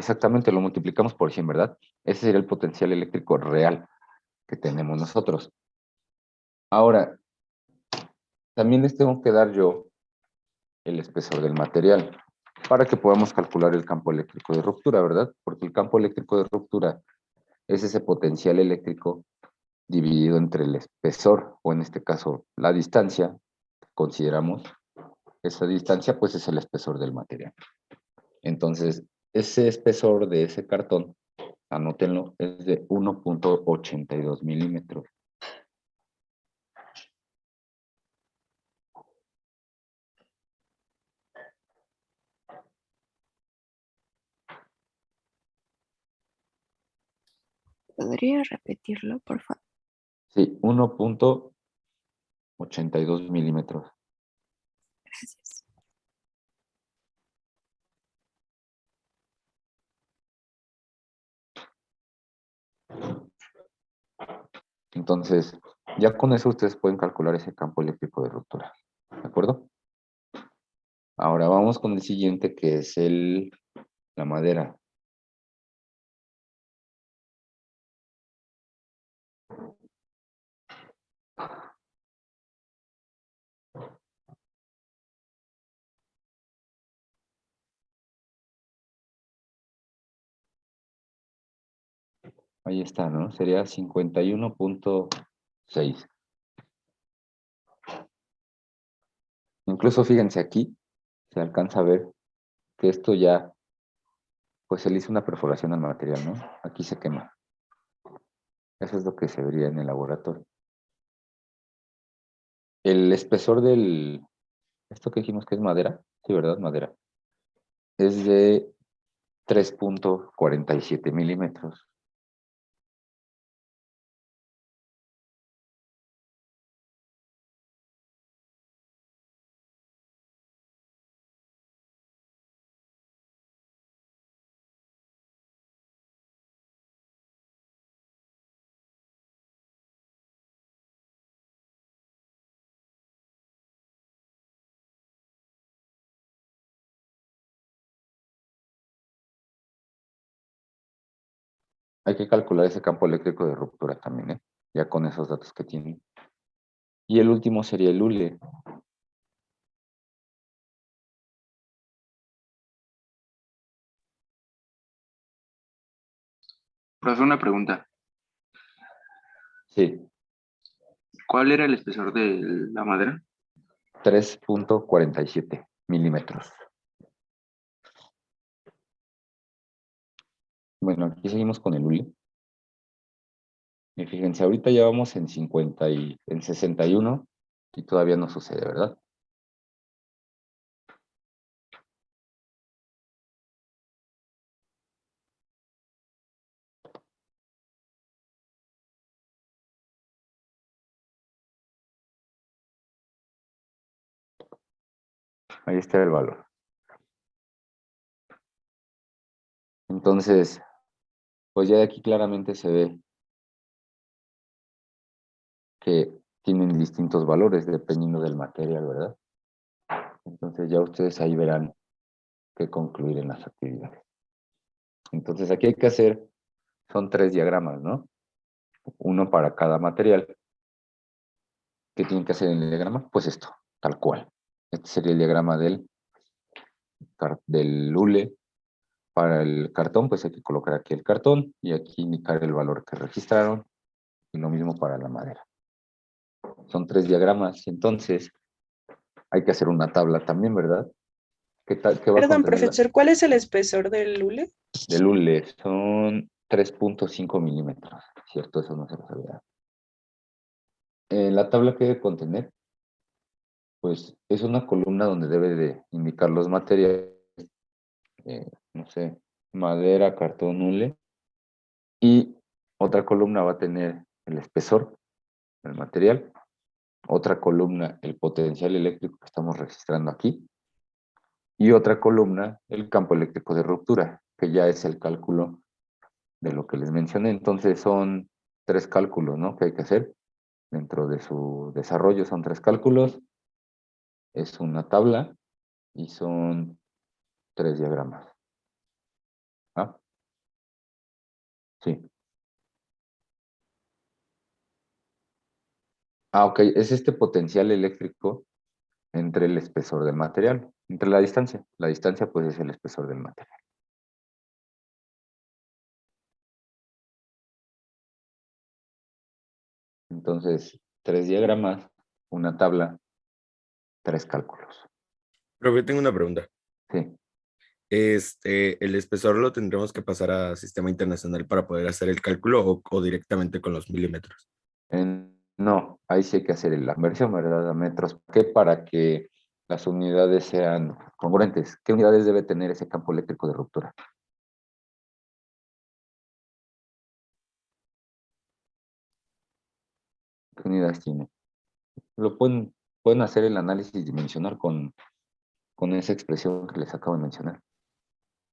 Speaker 2: Exactamente, lo multiplicamos por 100, ¿verdad? Ese sería el potencial eléctrico real que tenemos nosotros. Ahora, también les tengo que dar yo el espesor del material para que podamos calcular el campo eléctrico de ruptura, ¿verdad? Porque el campo eléctrico de ruptura es ese potencial eléctrico dividido entre el espesor, o en este caso la distancia, consideramos esa distancia, pues es el espesor del material. Entonces, ese espesor de ese cartón, anótenlo, es de 1.82 milímetros.
Speaker 5: ¿Podría repetirlo, por favor?
Speaker 2: Sí, 1.82 milímetros.
Speaker 5: Gracias.
Speaker 2: Entonces, ya con eso ustedes pueden calcular ese campo eléctrico de ruptura. ¿De acuerdo? Ahora vamos con el siguiente, que es la madera. Ahí está, ¿no? Sería 51.6. Incluso fíjense aquí, se alcanza a ver que esto ya, pues se le hizo una perforación al material, ¿no? Aquí se quema. Eso es lo que se vería en el laboratorio. El espesor esto que dijimos que es madera, sí, ¿verdad? Madera. Es de 3.47 milímetros. Hay que calcular ese campo eléctrico de ruptura también, ¿eh? Ya con esos datos que tienen. Y el último sería el hule.
Speaker 7: Profesor, una pregunta.
Speaker 2: Sí,
Speaker 7: ¿Cuál era el espesor de la madera?
Speaker 2: 3.47 milímetros. Bueno, aquí seguimos con el hule. Y fíjense, ahorita ya vamos en 61 y todavía no sucede, ¿verdad? Ahí está el valor. Entonces, pues ya de aquí claramente se ve que tienen distintos valores dependiendo del material, ¿verdad? Entonces ya ustedes ahí verán qué concluir en las actividades. Entonces aquí hay que hacer, son 3 diagramas, ¿no? Uno para cada material. ¿Qué tienen que hacer en el diagrama? Pues esto, tal cual. Este sería el diagrama del hule. Para el cartón, pues hay que colocar aquí el cartón y aquí indicar el valor que registraron. Y lo mismo para la madera. Son 3 diagramas, entonces hay que hacer una tabla también, ¿verdad? ¿Qué va a
Speaker 14: Perdón,
Speaker 2: contener
Speaker 14: profesor, ¿cuál es el espesor del hule?
Speaker 2: del hule? Son 3.5 milímetros, ¿cierto? Eso no se lo sabía. La tabla que debe contener, pues es una columna donde debe de indicar los materiales, no sé, madera, cartón, hule, y otra columna va a tener el espesor del material, otra columna el potencial eléctrico que estamos registrando aquí, y otra columna el campo eléctrico de ruptura, que ya es el cálculo de lo que les mencioné. Entonces son 3 cálculos, ¿no? Que hay que hacer dentro de su desarrollo. Son 3 cálculos, es una tabla y son 3 diagramas. ¿Ah? Ok, es este potencial eléctrico entre el espesor del material, entre la distancia. La distancia, pues, es el espesor del material. Entonces, 3 diagramas, una tabla, 3 cálculos.
Speaker 12: Profe, tengo una pregunta.
Speaker 2: Sí.
Speaker 12: ¿El espesor lo tendremos que pasar a Sistema Internacional para poder hacer el cálculo o directamente con los milímetros?
Speaker 2: No, ahí sí hay que hacer la conversión, ¿verdad? A metros. ¿Qué? Para que las unidades sean congruentes. ¿Qué unidades debe tener ese campo eléctrico de ruptura? ¿Qué unidades tiene? Pueden hacer el análisis dimensional con esa expresión que les acabo de mencionar.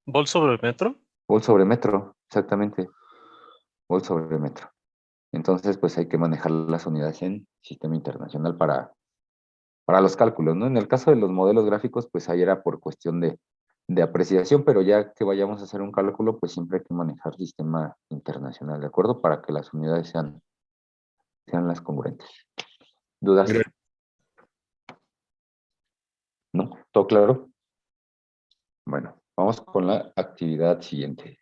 Speaker 13: ¿Volt sobre metro?
Speaker 2: Volt sobre metro, exactamente. Volt sobre metro. Entonces, pues hay que manejar las unidades en sistema internacional para los cálculos, ¿no? En el caso de los modelos gráficos, pues ahí era por cuestión de apreciación, pero ya que vayamos a hacer un cálculo, pues siempre hay que manejar sistema internacional, ¿de acuerdo? Para que las unidades sean las congruentes. ¿Dudas? ¿No? ¿Todo claro? Bueno, vamos con la actividad siguiente.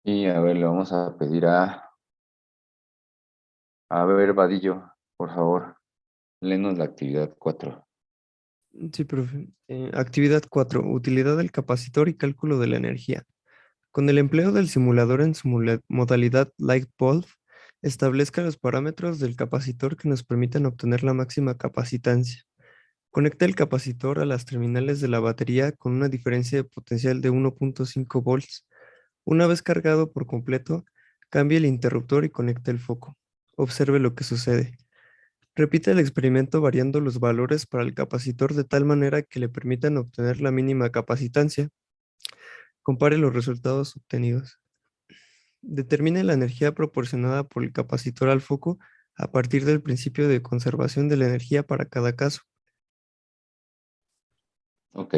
Speaker 2: Y a ver, le vamos a pedir a ver, Vadillo, por favor, léenos la actividad 4.
Speaker 15: Sí, profe. Actividad 4. Utilidad del capacitor y cálculo de la energía. Con el empleo del simulador en su modalidad Lightbulb, establezca los parámetros del capacitor que nos permitan obtener la máxima capacitancia. Conecta el capacitor a las terminales de la batería con una diferencia de potencial de 1.5 volts. Una vez cargado por completo, cambie el interruptor y conecte el foco. Observe lo que sucede. Repite el experimento variando los valores para el capacitor de tal manera que le permitan obtener la mínima capacitancia. Compare los resultados obtenidos. Determine la energía proporcionada por el capacitor al foco a partir del principio de conservación de la energía para cada caso.
Speaker 2: Ok,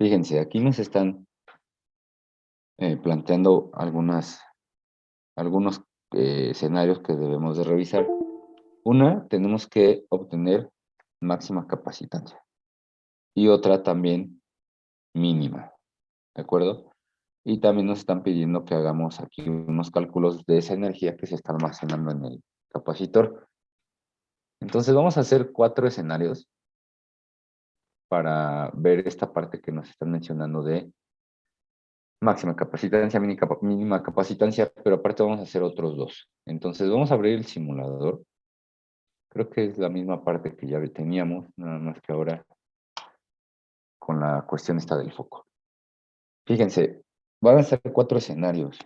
Speaker 2: fíjense, aquí nos están planteando algunos escenarios que debemos de revisar. Una, tenemos que obtener máxima capacitancia y otra también mínima, ¿de acuerdo? Y también nos están pidiendo que hagamos aquí unos cálculos de esa energía que se está almacenando en el capacitor. Entonces vamos a hacer 4 escenarios para ver esta parte que nos están mencionando de máxima capacitancia, mínima capacitancia, pero aparte vamos a hacer otros 2. Entonces vamos a abrir el simulador. Creo que es la misma parte que ya teníamos, nada más que ahora con la cuestión esta del foco. Fíjense, van a ser 4 escenarios.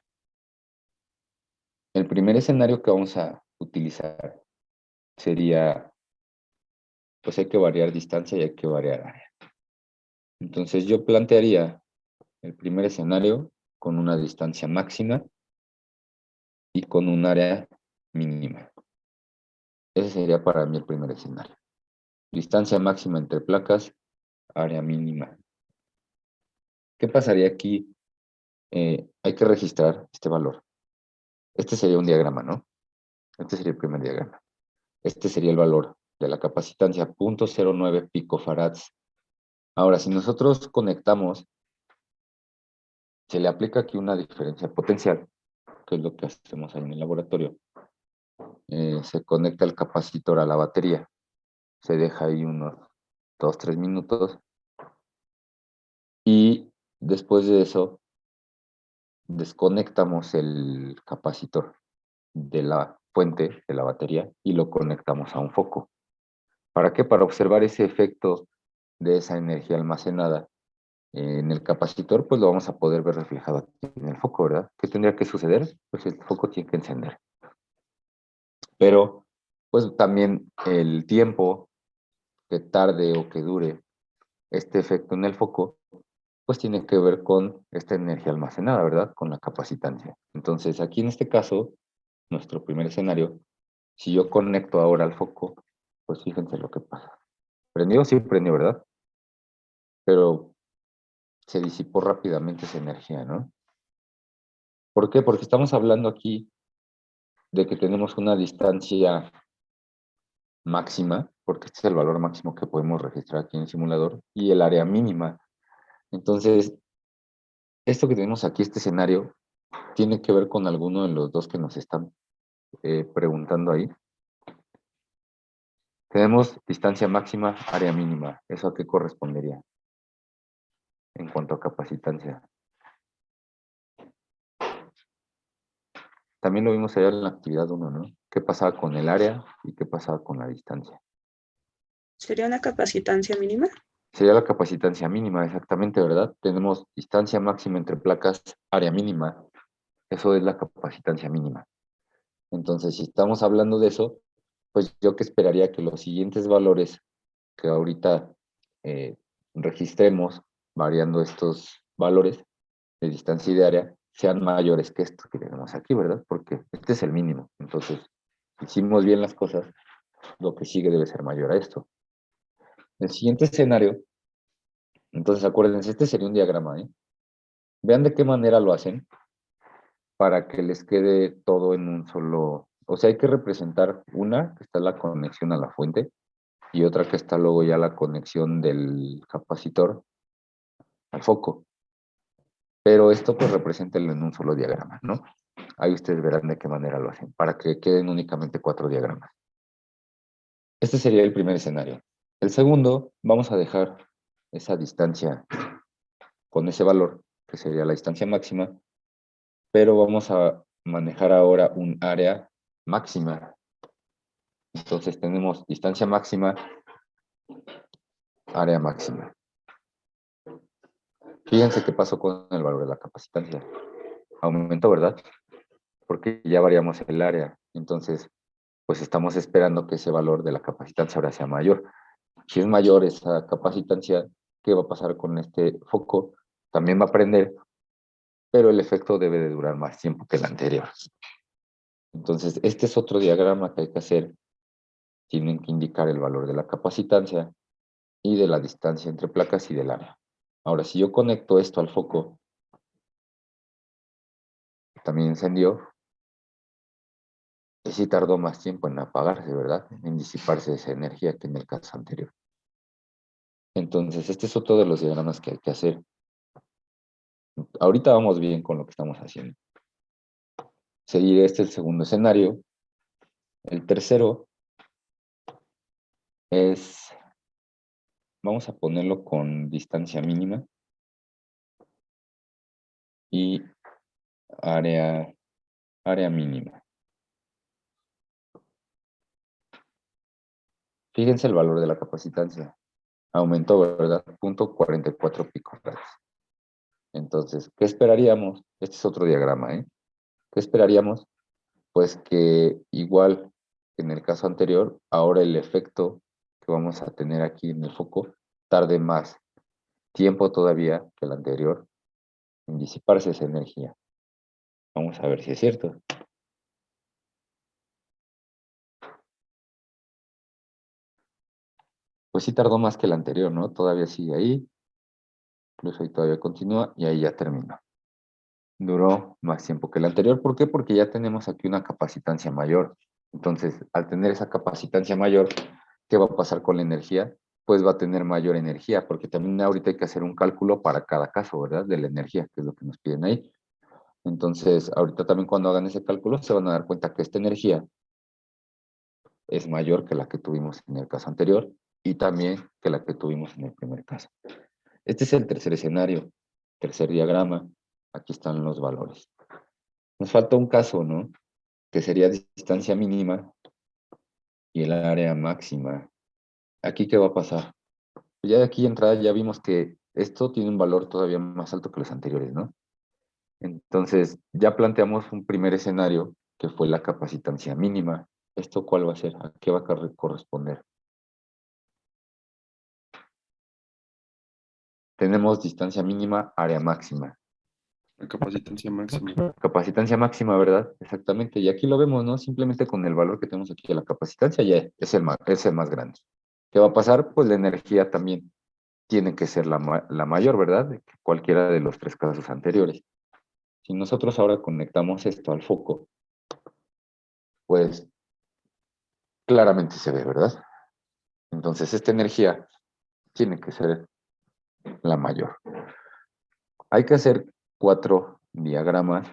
Speaker 2: El primer escenario que vamos a utilizar sería, pues hay que variar distancia y hay que variar área. Entonces yo plantearía el primer escenario con una distancia máxima y con un área mínima. Ese sería para mí el primer escenario. Distancia máxima entre placas, área mínima. ¿Qué pasaría aquí? Hay que registrar este valor. Este sería un diagrama, ¿no? Este sería el primer diagrama. Este sería el valor de la capacitancia, 0.09 picofarads. Ahora, si nosotros conectamos, se le aplica aquí una diferencia potencial, que es lo que hacemos ahí en el laboratorio. Se conecta el capacitor a la batería. Se deja ahí unos 2-3 minutos. Y después de eso, desconectamos el capacitor de la fuente de la batería y lo conectamos a un foco. ¿Para qué? Para observar ese efecto de esa energía almacenada en el capacitor, pues lo vamos a poder ver reflejado aquí en el foco, ¿verdad? ¿Qué tendría que suceder? Pues el foco tiene que encender. Pero, pues también el tiempo que tarde o que dure este efecto en el foco, pues tiene que ver con esta energía almacenada, ¿verdad? Con la capacitancia. Entonces, aquí en este caso, nuestro primer escenario, si yo conecto ahora al foco, pues fíjense lo que pasa. ¿Prendió? Sí, prendió, ¿verdad? Pero se disipó rápidamente esa energía, ¿no? ¿Por qué? Porque estamos hablando aquí de que tenemos una distancia máxima, porque este es el valor máximo que podemos registrar aquí en el simulador, y el área mínima. Entonces, esto que tenemos aquí, este escenario, tiene que ver con alguno de los dos que nos están preguntando ahí. Tenemos distancia máxima, área mínima. ¿Eso a qué correspondería en cuanto a capacitancia? También lo vimos allá en la actividad 1, ¿no? ¿Qué pasaba con el área y qué pasaba con la distancia?
Speaker 14: ¿Sería una capacitancia mínima?
Speaker 2: Sería la capacitancia mínima, exactamente, ¿verdad? Tenemos distancia máxima entre placas, área mínima. Eso es la capacitancia mínima. Entonces, si estamos hablando de eso, pues yo que esperaría que los siguientes valores que ahorita registremos, variando estos valores de distancia y de área, sean mayores que esto que tenemos aquí, ¿verdad? Porque este es el mínimo. Entonces, si hicimos bien las cosas, lo que sigue debe ser mayor a esto. El siguiente escenario, entonces acuérdense, este sería un diagrama, ¿eh? Vean de qué manera lo hacen para que les quede todo en un solo... O sea, hay que representar una, que está la conexión a la fuente, y otra que está luego ya la conexión del capacitor al foco. Pero esto pues represéntenlo en un solo diagrama, ¿no? Ahí ustedes verán de qué manera lo hacen, para que queden únicamente 4 diagramas. Este sería el primer escenario. El segundo, vamos a dejar esa distancia con ese valor, que sería la distancia máxima, pero vamos a manejar ahora un área máxima. Entonces tenemos distancia máxima, área máxima. Fíjense qué pasó con el valor de la capacitancia. Aumentó, ¿verdad? Porque ya variamos el área. Entonces, pues estamos esperando que ese valor de la capacitancia ahora sea mayor. Si es mayor esa capacitancia, ¿qué va a pasar con este foco? También va a prender, pero el efecto debe de durar más tiempo que el anterior. Entonces, este es otro diagrama que hay que hacer. Tienen que indicar el valor de la capacitancia y de la distancia entre placas y del área. Ahora, si yo conecto esto al foco, también encendió, y sí tardó más tiempo en apagarse, ¿verdad? En disiparse esa energía que en el caso anterior. Entonces, este es otro de los diagramas que hay que hacer. Ahorita vamos bien con lo que estamos haciendo. Seguir este el segundo escenario. El tercero es, vamos a ponerlo con distancia mínima y área mínima. Fíjense el valor de la capacitancia. Aumentó, ¿verdad? 0.44 picofarads. Entonces, ¿qué esperaríamos? Este es otro diagrama, ¿eh? ¿Qué esperaríamos? Pues que igual que en el caso anterior, ahora el efecto que vamos a tener aquí en el foco tarde más tiempo todavía que el anterior en disiparse esa energía. Vamos a ver si es cierto. Pues sí tardó más que el anterior, ¿no? Todavía sigue ahí. Incluso ahí todavía continúa y ahí ya terminó. Duró más tiempo que el anterior. ¿Por qué? Porque ya tenemos aquí una capacitancia mayor. Entonces, al tener esa capacitancia mayor, ¿qué va a pasar con la energía? Pues va a tener mayor energía, porque también ahorita hay que hacer un cálculo para cada caso, ¿verdad? De la energía, que es lo que nos piden ahí. Entonces, ahorita también cuando hagan ese cálculo, se van a dar cuenta que esta energía es mayor que la que tuvimos en el caso anterior y también que la que tuvimos en el primer caso. Este es el tercer escenario, tercer diagrama. Aquí están los valores. Nos falta un caso, ¿no? Que sería distancia mínima y el área máxima. ¿Aquí qué va a pasar? Ya de aquí de entrada ya vimos que esto tiene un valor todavía más alto que los anteriores, ¿no? Entonces, ya planteamos un primer escenario que fue la capacitancia mínima. ¿Esto cuál va a ser? ¿A qué va a corresponder? tenemos distancia mínima, área máxima.
Speaker 6: La capacitancia máxima.
Speaker 2: Capacitancia máxima, ¿verdad? Exactamente. Y aquí lo vemos, ¿no? Simplemente con el valor que tenemos aquí de la capacitancia ya es el más grande. ¿Qué va a pasar? Pues la energía también tiene que ser la mayor, ¿verdad? De cualquiera de los tres casos anteriores. Si nosotros ahora conectamos esto al foco, pues claramente se ve, ¿verdad? Entonces esta energía tiene que ser la mayor. Hay que hacer 4 diagramas.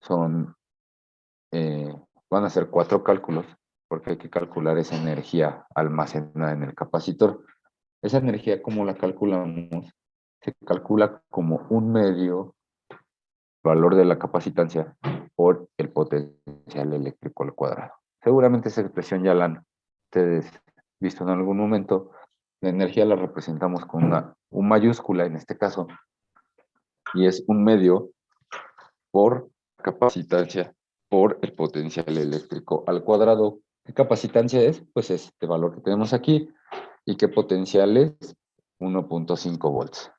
Speaker 2: Van a ser 4 cálculos, porque hay que calcular esa energía almacenada en el capacitor. Esa energía, ¿cómo la calculamos? Se calcula como un medio valor de la capacitancia por el potencial eléctrico al cuadrado. Seguramente esa expresión ya la han ustedes visto en algún momento. La energía la representamos con una U mayúscula en este caso, y es un medio por capacitancia por el potencial eléctrico al cuadrado. ¿Qué capacitancia es? Pues este valor que tenemos aquí. ¿Y qué potencial es? 1.5 volts.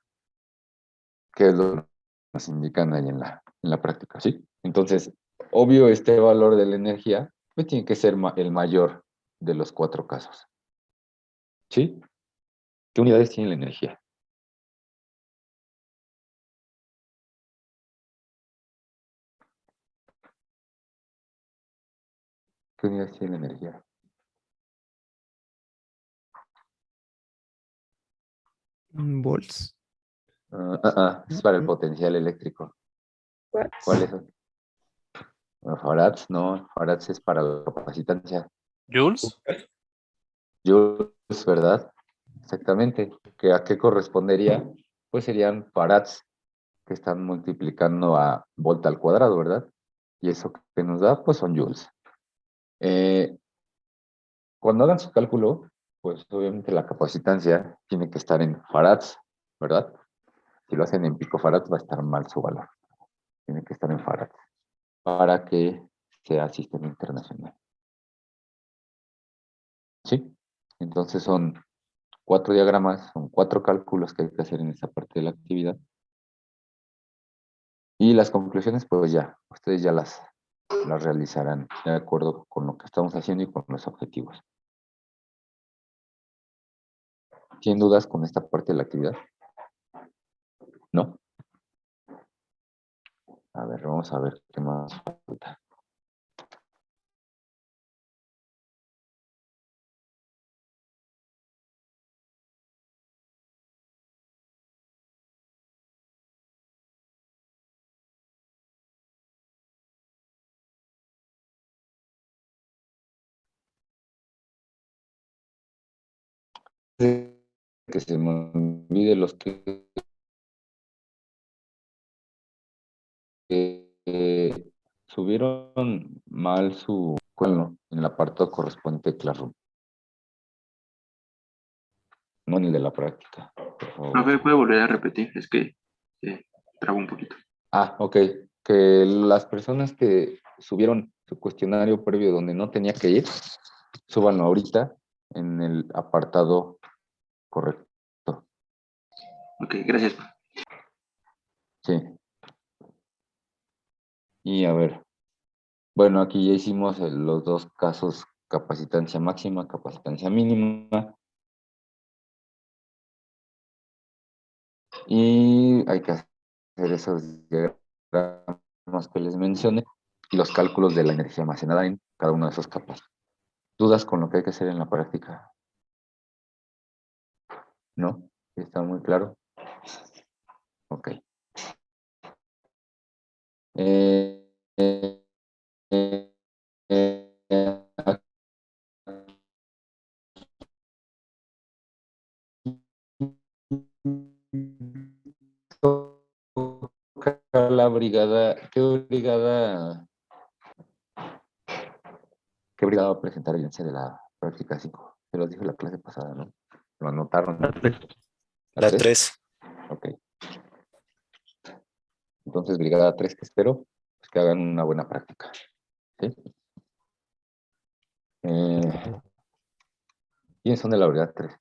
Speaker 2: Que es lo que nos indican ahí en la práctica, ¿sí? Entonces, obvio, este valor de la energía pues tiene que ser el mayor de los 4 casos. ¿Sí? ¿Qué unidades tiene la energía? ¿Qué unidades tiene la energía?
Speaker 15: Volts.
Speaker 2: Es para el potencial eléctrico. ¿Cuáles son? Farads, no, Farads es para la capacitancia.
Speaker 13: ¿Joules?
Speaker 2: Joules, ¿verdad? Exactamente. ¿A qué correspondería? Pues serían farads que están multiplicando a volt al cuadrado, ¿verdad? Y eso que nos da, pues son joules. Cuando hagan su cálculo, pues obviamente la capacitancia tiene que estar en farads, ¿verdad? Si lo hacen en picofarads va a estar mal su valor. Tiene que estar en farads para que sea sistema internacional. ¿Sí? Entonces son 4 diagramas, son 4 cálculos que hay que hacer en esa parte de la actividad. Y las conclusiones, pues ya, ustedes ya las realizarán de acuerdo con lo que estamos haciendo y con los objetivos. ¿Tienen dudas con esta parte de la actividad? ¿No? A ver, vamos a ver qué más falta. Que se me olvide los que subieron mal su cuadro en el apartado correspondiente de Classroom. No en el de la práctica, por favor.
Speaker 7: Profe, ¿puede volver a repetir? Es que trabo un poquito.
Speaker 2: Ok. Que las personas que subieron su cuestionario previo donde no tenía que ir, súbanlo ahorita en el apartado correcto.
Speaker 7: Ok, gracias.
Speaker 2: Sí. Y a ver. Bueno, aquí ya hicimos los 2 casos, capacitancia máxima, capacitancia mínima. Y hay que hacer esos diagramas que les mencioné y los cálculos de la energía almacenada en cada uno de esos capas. ¿Dudas con lo que hay que hacer en la práctica? ¿No? ¿Está muy claro? Ok. La brigada, ¿qué brigada va a presentar el índice de la práctica 5? Se los dije la clase pasada, ¿no? Lo anotaron.
Speaker 11: La 3.
Speaker 2: Ok. Entonces, brigada 3, que espero pues, que hagan una buena práctica. ¿Sí? ¿Quiénes son de la brigada 3?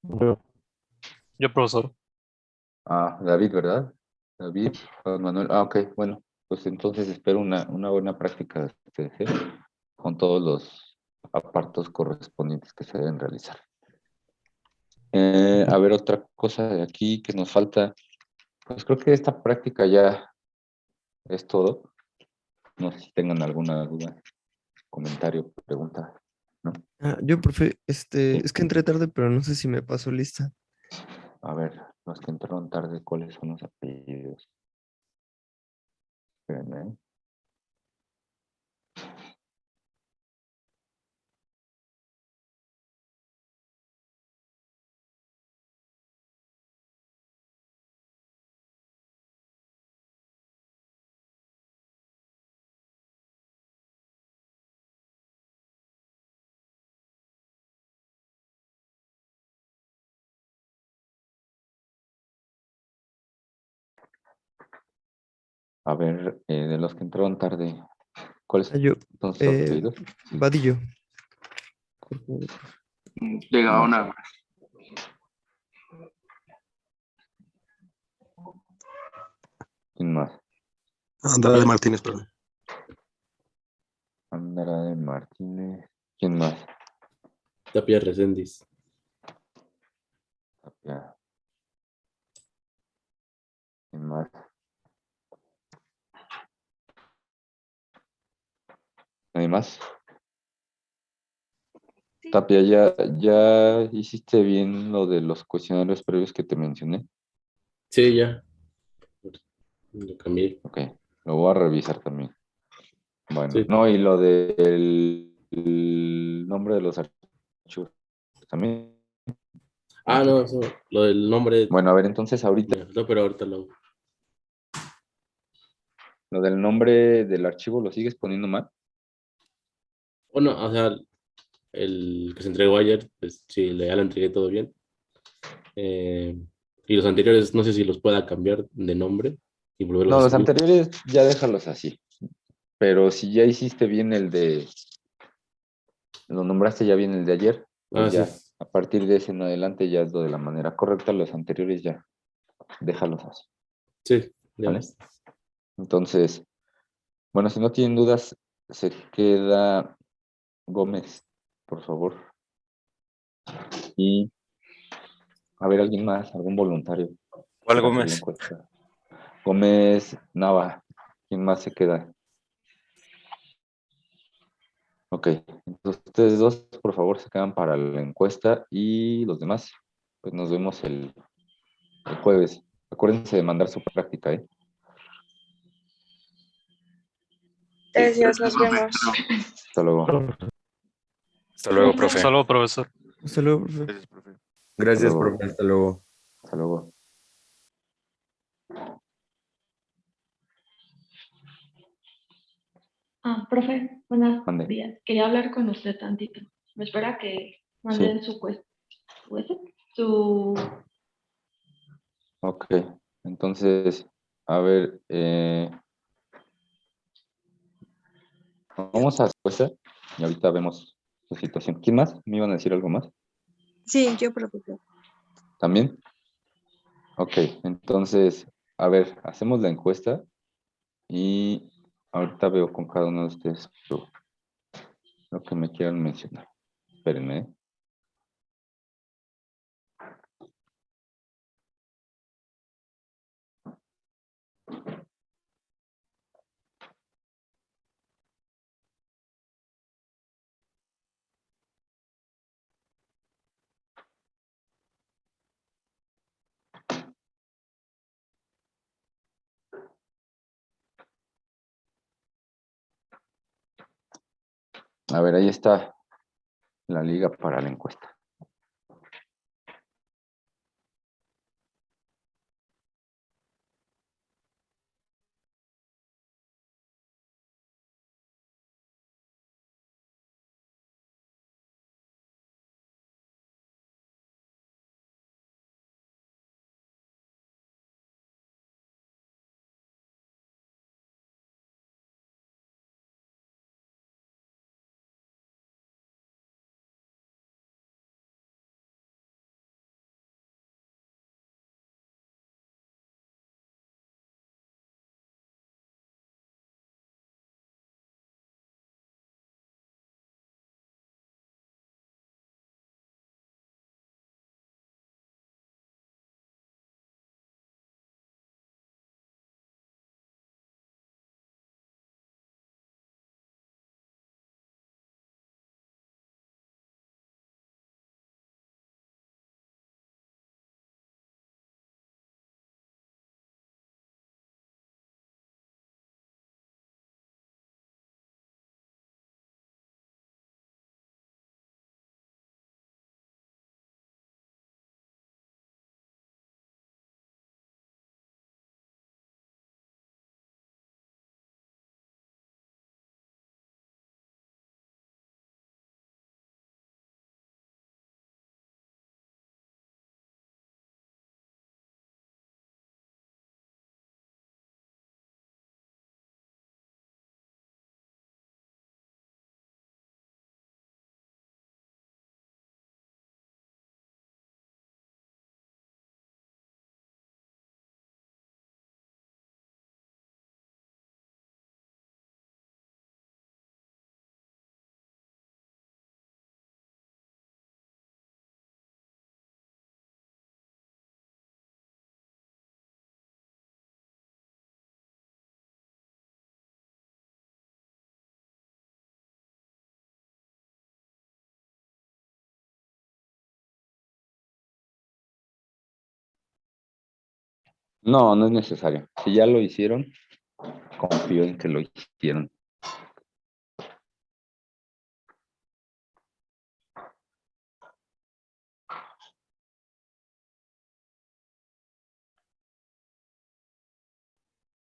Speaker 1: Yo.
Speaker 13: Yo, profesor.
Speaker 2: David, ¿verdad? David, Juan Manuel. Ok, bueno, pues entonces espero una buena práctica de ustedes, ¿eh? Con todos los apartos correspondientes que se deben realizar. A ver, otra cosa de aquí que nos falta. Pues creo que esta práctica ya es todo. No sé si tengan alguna duda, comentario, pregunta, ¿no?
Speaker 15: Yo, profe, es que entré tarde, pero no sé si me pasó lista.
Speaker 2: A ver, los que entraron tarde, ¿cuáles son los apellidos? Espérenme, ¿eh? A ver, de los que entraron tarde, ¿cuáles
Speaker 15: Yo,
Speaker 2: son sus apellidos?
Speaker 15: Vadillo.
Speaker 7: Llega una.
Speaker 2: ¿Quién más?
Speaker 6: Andrade Martínez, perdón.
Speaker 2: Andrade Martínez. ¿Quién más?
Speaker 16: Tapia Reséndiz.
Speaker 2: Tapia. ¿Quién más? ¿Nadie más? Tapia, ¿ya hiciste bien lo de los cuestionarios previos que te mencioné?
Speaker 16: Sí, ya. Lo cambié.
Speaker 2: Ok, lo voy a revisar también. Bueno,
Speaker 16: Sí.
Speaker 2: no, y lo del el nombre de los archivos también.
Speaker 16: No, eso, lo del nombre.
Speaker 2: Bueno, a ver, entonces ahorita,
Speaker 16: No, pero ahorita
Speaker 2: lo del nombre del archivo lo sigues poniendo mal.
Speaker 16: Bueno, o sea, el que se entregó ayer, pues sí, ya lo entregué todo bien. Y los anteriores, no sé si los pueda cambiar de nombre y volverlos
Speaker 2: No,
Speaker 16: a
Speaker 2: los
Speaker 16: subir.
Speaker 2: anteriores ya déjalos así. Pero si ya hiciste bien lo nombraste ya bien el de ayer, pues
Speaker 16: Sí.
Speaker 2: ya, a partir de ese en adelante ya es lo de la manera correcta, los anteriores ya, déjalos así.
Speaker 16: Sí, ya
Speaker 2: ¿Vale?
Speaker 16: ves.
Speaker 2: Entonces, bueno, si no tienen dudas, se queda Gómez, por favor. Y a ver, alguien más, algún voluntario.
Speaker 11: ¿Cuál
Speaker 2: para hacer la
Speaker 11: Gómez?
Speaker 2: encuesta. Gómez Nava, ¿quién más se queda? Ok, entonces ustedes dos, por favor, se quedan para la encuesta y los demás, pues nos vemos el jueves. Acuérdense de mandar su práctica, ¿eh?
Speaker 14: Gracias, nos vemos.
Speaker 2: Hasta luego.
Speaker 11: Hasta luego, profe.
Speaker 13: Hasta luego, profesor.
Speaker 15: Hasta luego, profe.
Speaker 12: Gracias,
Speaker 2: Hasta luego.
Speaker 12: profe. Hasta luego.
Speaker 2: Hasta luego.
Speaker 10: Profe, buenos
Speaker 2: Mande.
Speaker 10: días. Quería hablar con usted tantito. Me espera que manden su
Speaker 2: Ok, entonces, a ver, vamos a la encuesta y ahorita vemos su situación. ¿Quién más? ¿Me iban a decir algo más?
Speaker 14: Sí, yo profesor.
Speaker 2: ¿También? Ok, entonces, a ver, hacemos la encuesta y ahorita veo con cada uno de ustedes lo que me quieran mencionar. Espérenme, ¿eh? A ver, ahí está la liga para la encuesta. No, no es necesario. Si ya lo hicieron, confío en que lo hicieron.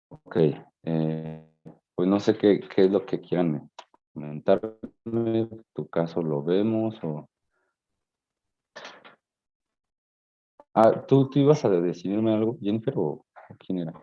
Speaker 2: Ok. Pues no sé qué es lo que quieran comentarme. Tu caso lo vemos o... Ah, ¿tú ibas a decidirme algo, Jennifer, o quién era?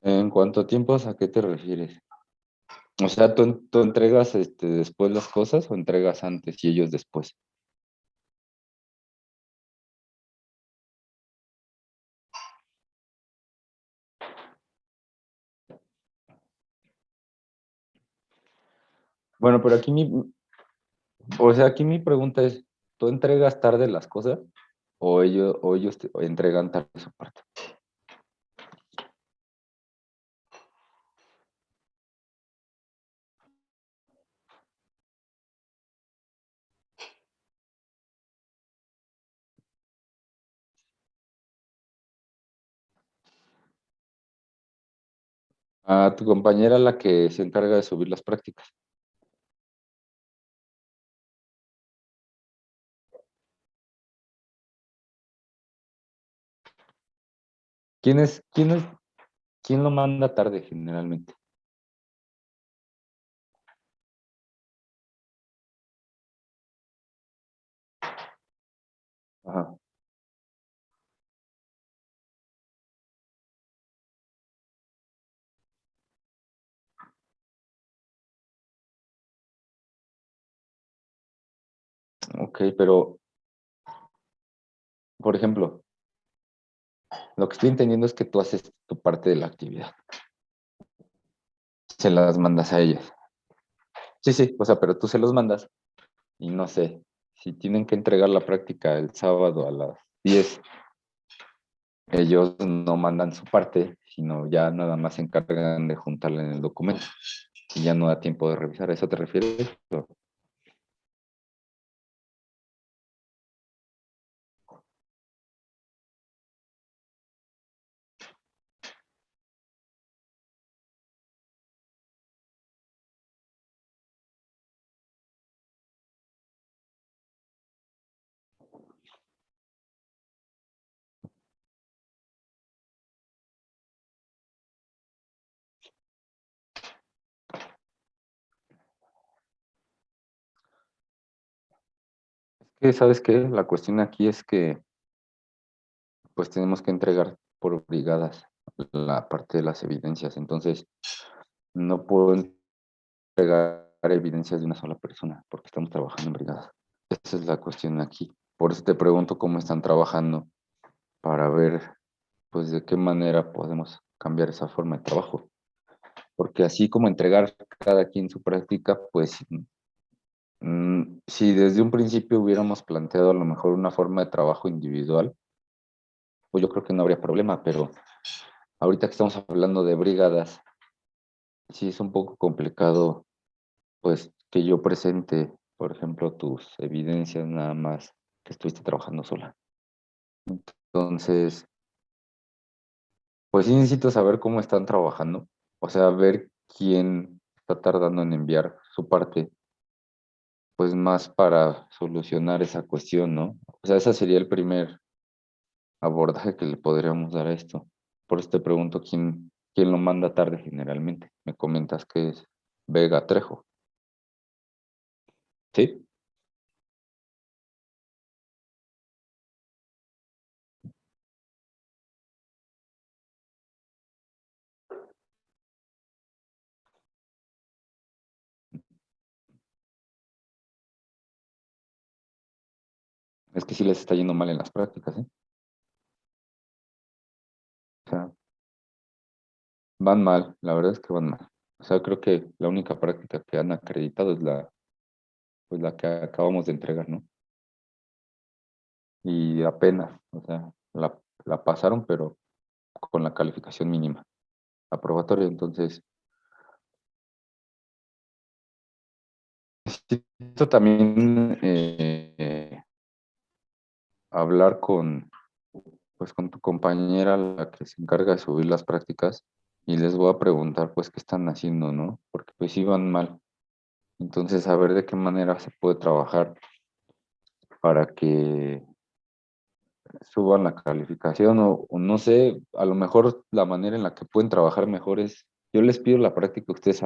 Speaker 2: En cuanto a tiempos, ¿a qué te refieres? O sea, ¿tú entregas después las cosas o entregas antes y ellos después? Bueno, pero aquí mi pregunta es, ¿tú entregas tarde las cosas o ellos te entregan tarde su parte? A tu compañera la que se encarga de subir las prácticas. ¿Quién lo manda tarde generalmente? Ajá. Ok, pero, por ejemplo, lo que estoy entendiendo es que tú haces tu parte de la actividad. Se las mandas a ellas. Sí, sí, o sea, pero tú se los mandas y no sé, si tienen que entregar la práctica el sábado a las 10, ellos no mandan su parte, sino ya nada más se encargan de juntarla en el documento y ya no da tiempo de revisar. ¿A eso te refieres? Que, ¿sabes qué? La cuestión aquí es que pues tenemos que entregar por brigadas la parte de las evidencias. Entonces, no puedo entregar evidencias de una sola persona porque estamos trabajando en brigadas. Esa es la cuestión aquí. Por eso te pregunto cómo están trabajando para ver, pues, de qué manera podemos cambiar esa forma de trabajo. Porque así como entregar cada quien su práctica, pues, si desde un principio hubiéramos planteado a lo mejor una forma de trabajo individual, pues yo creo que no habría problema, pero ahorita que estamos hablando de brigadas, sí es un poco complicado, pues, que yo presente, por ejemplo, tus evidencias nada más que estuviste trabajando sola. Entonces, pues sí necesito saber cómo están trabajando, o sea, ver quién está tardando en enviar su parte, pues más para solucionar esa cuestión, ¿no? O sea, ese sería el primer abordaje que le podríamos dar a esto. Por eso te pregunto quién lo manda tarde generalmente. Me comentas que es Vega Trejo, ¿sí? Es que sí les está yendo mal en las prácticas, ¿eh? O sea, van mal, la verdad es que van mal. O sea, creo que la única práctica que han acreditado es pues la que acabamos de entregar, ¿no? Y apenas, o sea, la pasaron, pero con la calificación mínima, aprobatoria. Entonces, necesito también hablar pues, con tu compañera, la que se encarga de subir las prácticas, y les voy a preguntar, pues, qué están haciendo, ¿no? Porque, pues, sí van mal. Entonces, a ver de qué manera se puede trabajar para que suban la calificación o no sé, a lo mejor la manera en la que pueden trabajar mejor es, yo les pido la práctica a ustedes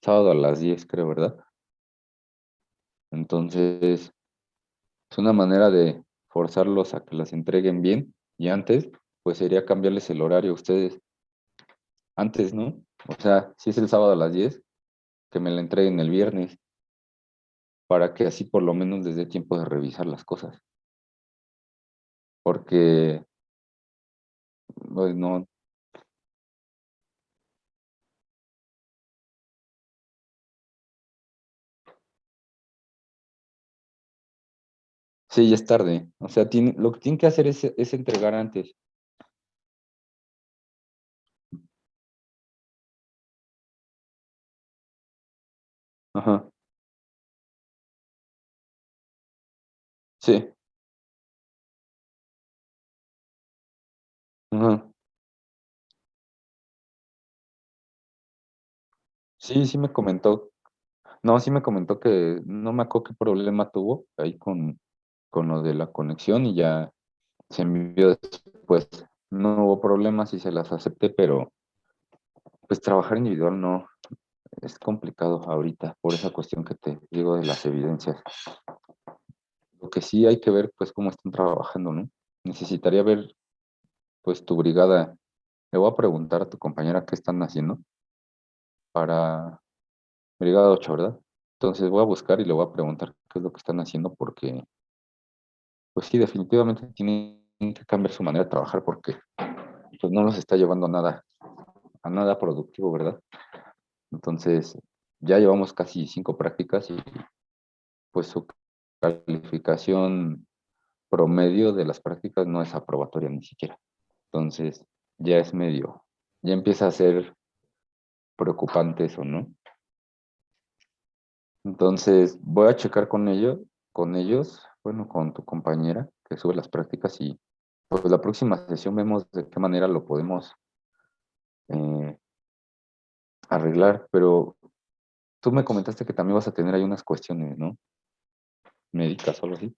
Speaker 2: sábado a las 10 creo, ¿verdad? Entonces, es una manera de forzarlos a que las entreguen bien y antes, pues sería cambiarles el horario a ustedes antes, ¿no? O sea, si es el sábado a las 10 que me la entreguen el viernes para que así por lo menos les dé tiempo de revisar las cosas. Porque, pues no, sí, ya es tarde. O sea, lo que tienen que hacer es entregar antes. Ajá, sí, ajá. Sí, sí me comentó. No, sí me comentó que no me acuerdo qué problema tuvo ahí con lo de la conexión y ya se envió después. No hubo problemas y se las acepté, pero pues trabajar individual no es complicado ahorita por esa cuestión que te digo de las evidencias. Lo que sí hay que ver pues cómo están trabajando, ¿no? Necesitaría ver pues tu brigada. Le voy a preguntar a tu compañera qué están haciendo para brigada 8, ¿verdad? Entonces voy a buscar y le voy a preguntar qué es lo que están haciendo porque pues sí, definitivamente tienen que cambiar su manera de trabajar porque pues no los está llevando a nada productivo, ¿verdad? Entonces, ya llevamos casi 5 prácticas y pues su calificación promedio de las prácticas no es aprobatoria ni siquiera. Entonces, ya es ya empieza a ser preocupante eso, ¿no? Entonces, voy a checar con ellos, bueno, con tu compañera que sube las prácticas y pues la próxima sesión vemos de qué manera lo podemos eh, arreglar, pero tú me comentaste que también vas a tener ahí unas cuestiones, ¿no? Médicas o algo así.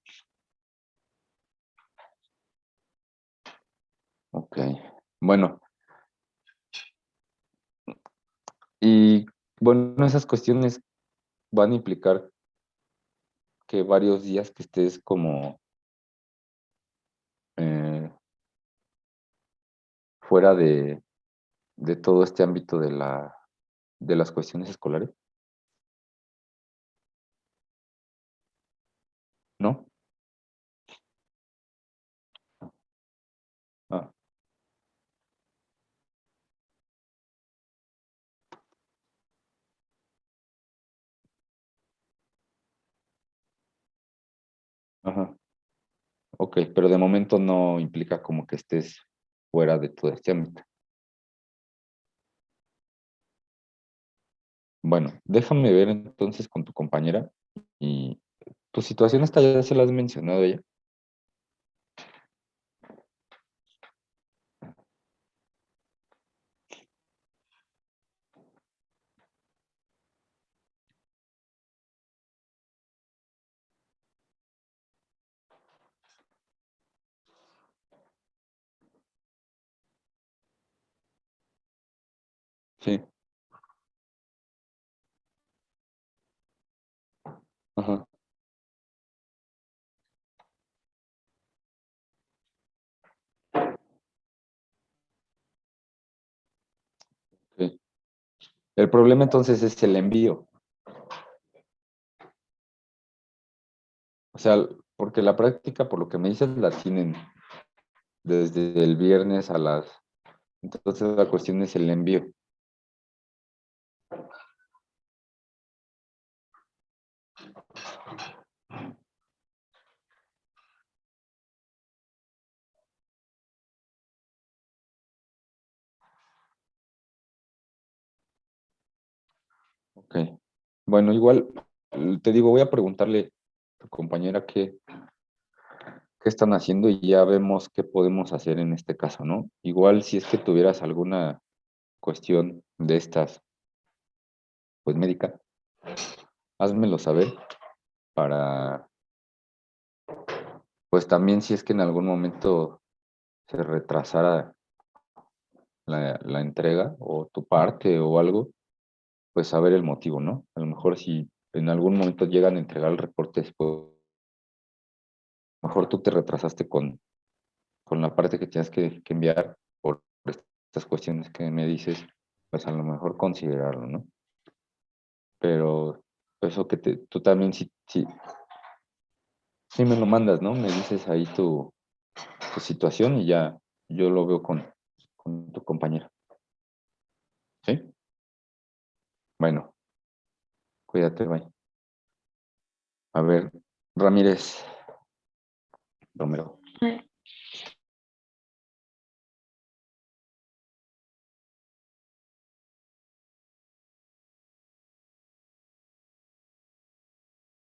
Speaker 2: Ok. Bueno, y bueno, esas cuestiones van a implicar que varios días que estés como eh, fuera de todo este ámbito de las cuestiones escolares, ¿no? Ah, ajá. Ok, pero de momento no implica como que estés fuera de todo este ámbito. Bueno, déjame ver entonces con tu compañera y tu situación esta ya se la has mencionado ella. Sí, ajá, ok. El problema entonces es el envío. O sea, Porque la práctica, por lo que me dices, la tienen desde el viernes a las... Entonces la cuestión es el envío. Ok. Bueno, igual te digo, voy a preguntarle a tu compañera qué están haciendo y ya vemos qué podemos hacer en este caso, ¿no? Igual si es que tuvieras alguna cuestión de estas, pues médica, házmelo saber para, pues también si es que en algún momento se retrasara la entrega o tu parte o algo, pues saber el motivo, ¿no? A lo mejor si en algún momento llegan a entregar el reporte después, mejor tú te retrasaste con la parte que tienes que enviar por estas cuestiones que me dices, pues a lo mejor considerarlo, ¿no? Pero eso que tú también sí me lo mandas, ¿no? Me dices ahí tu situación y ya yo lo veo con tu compañera. ¿Sí? Bueno, cuídate, bye. A ver, Ramírez, Romero.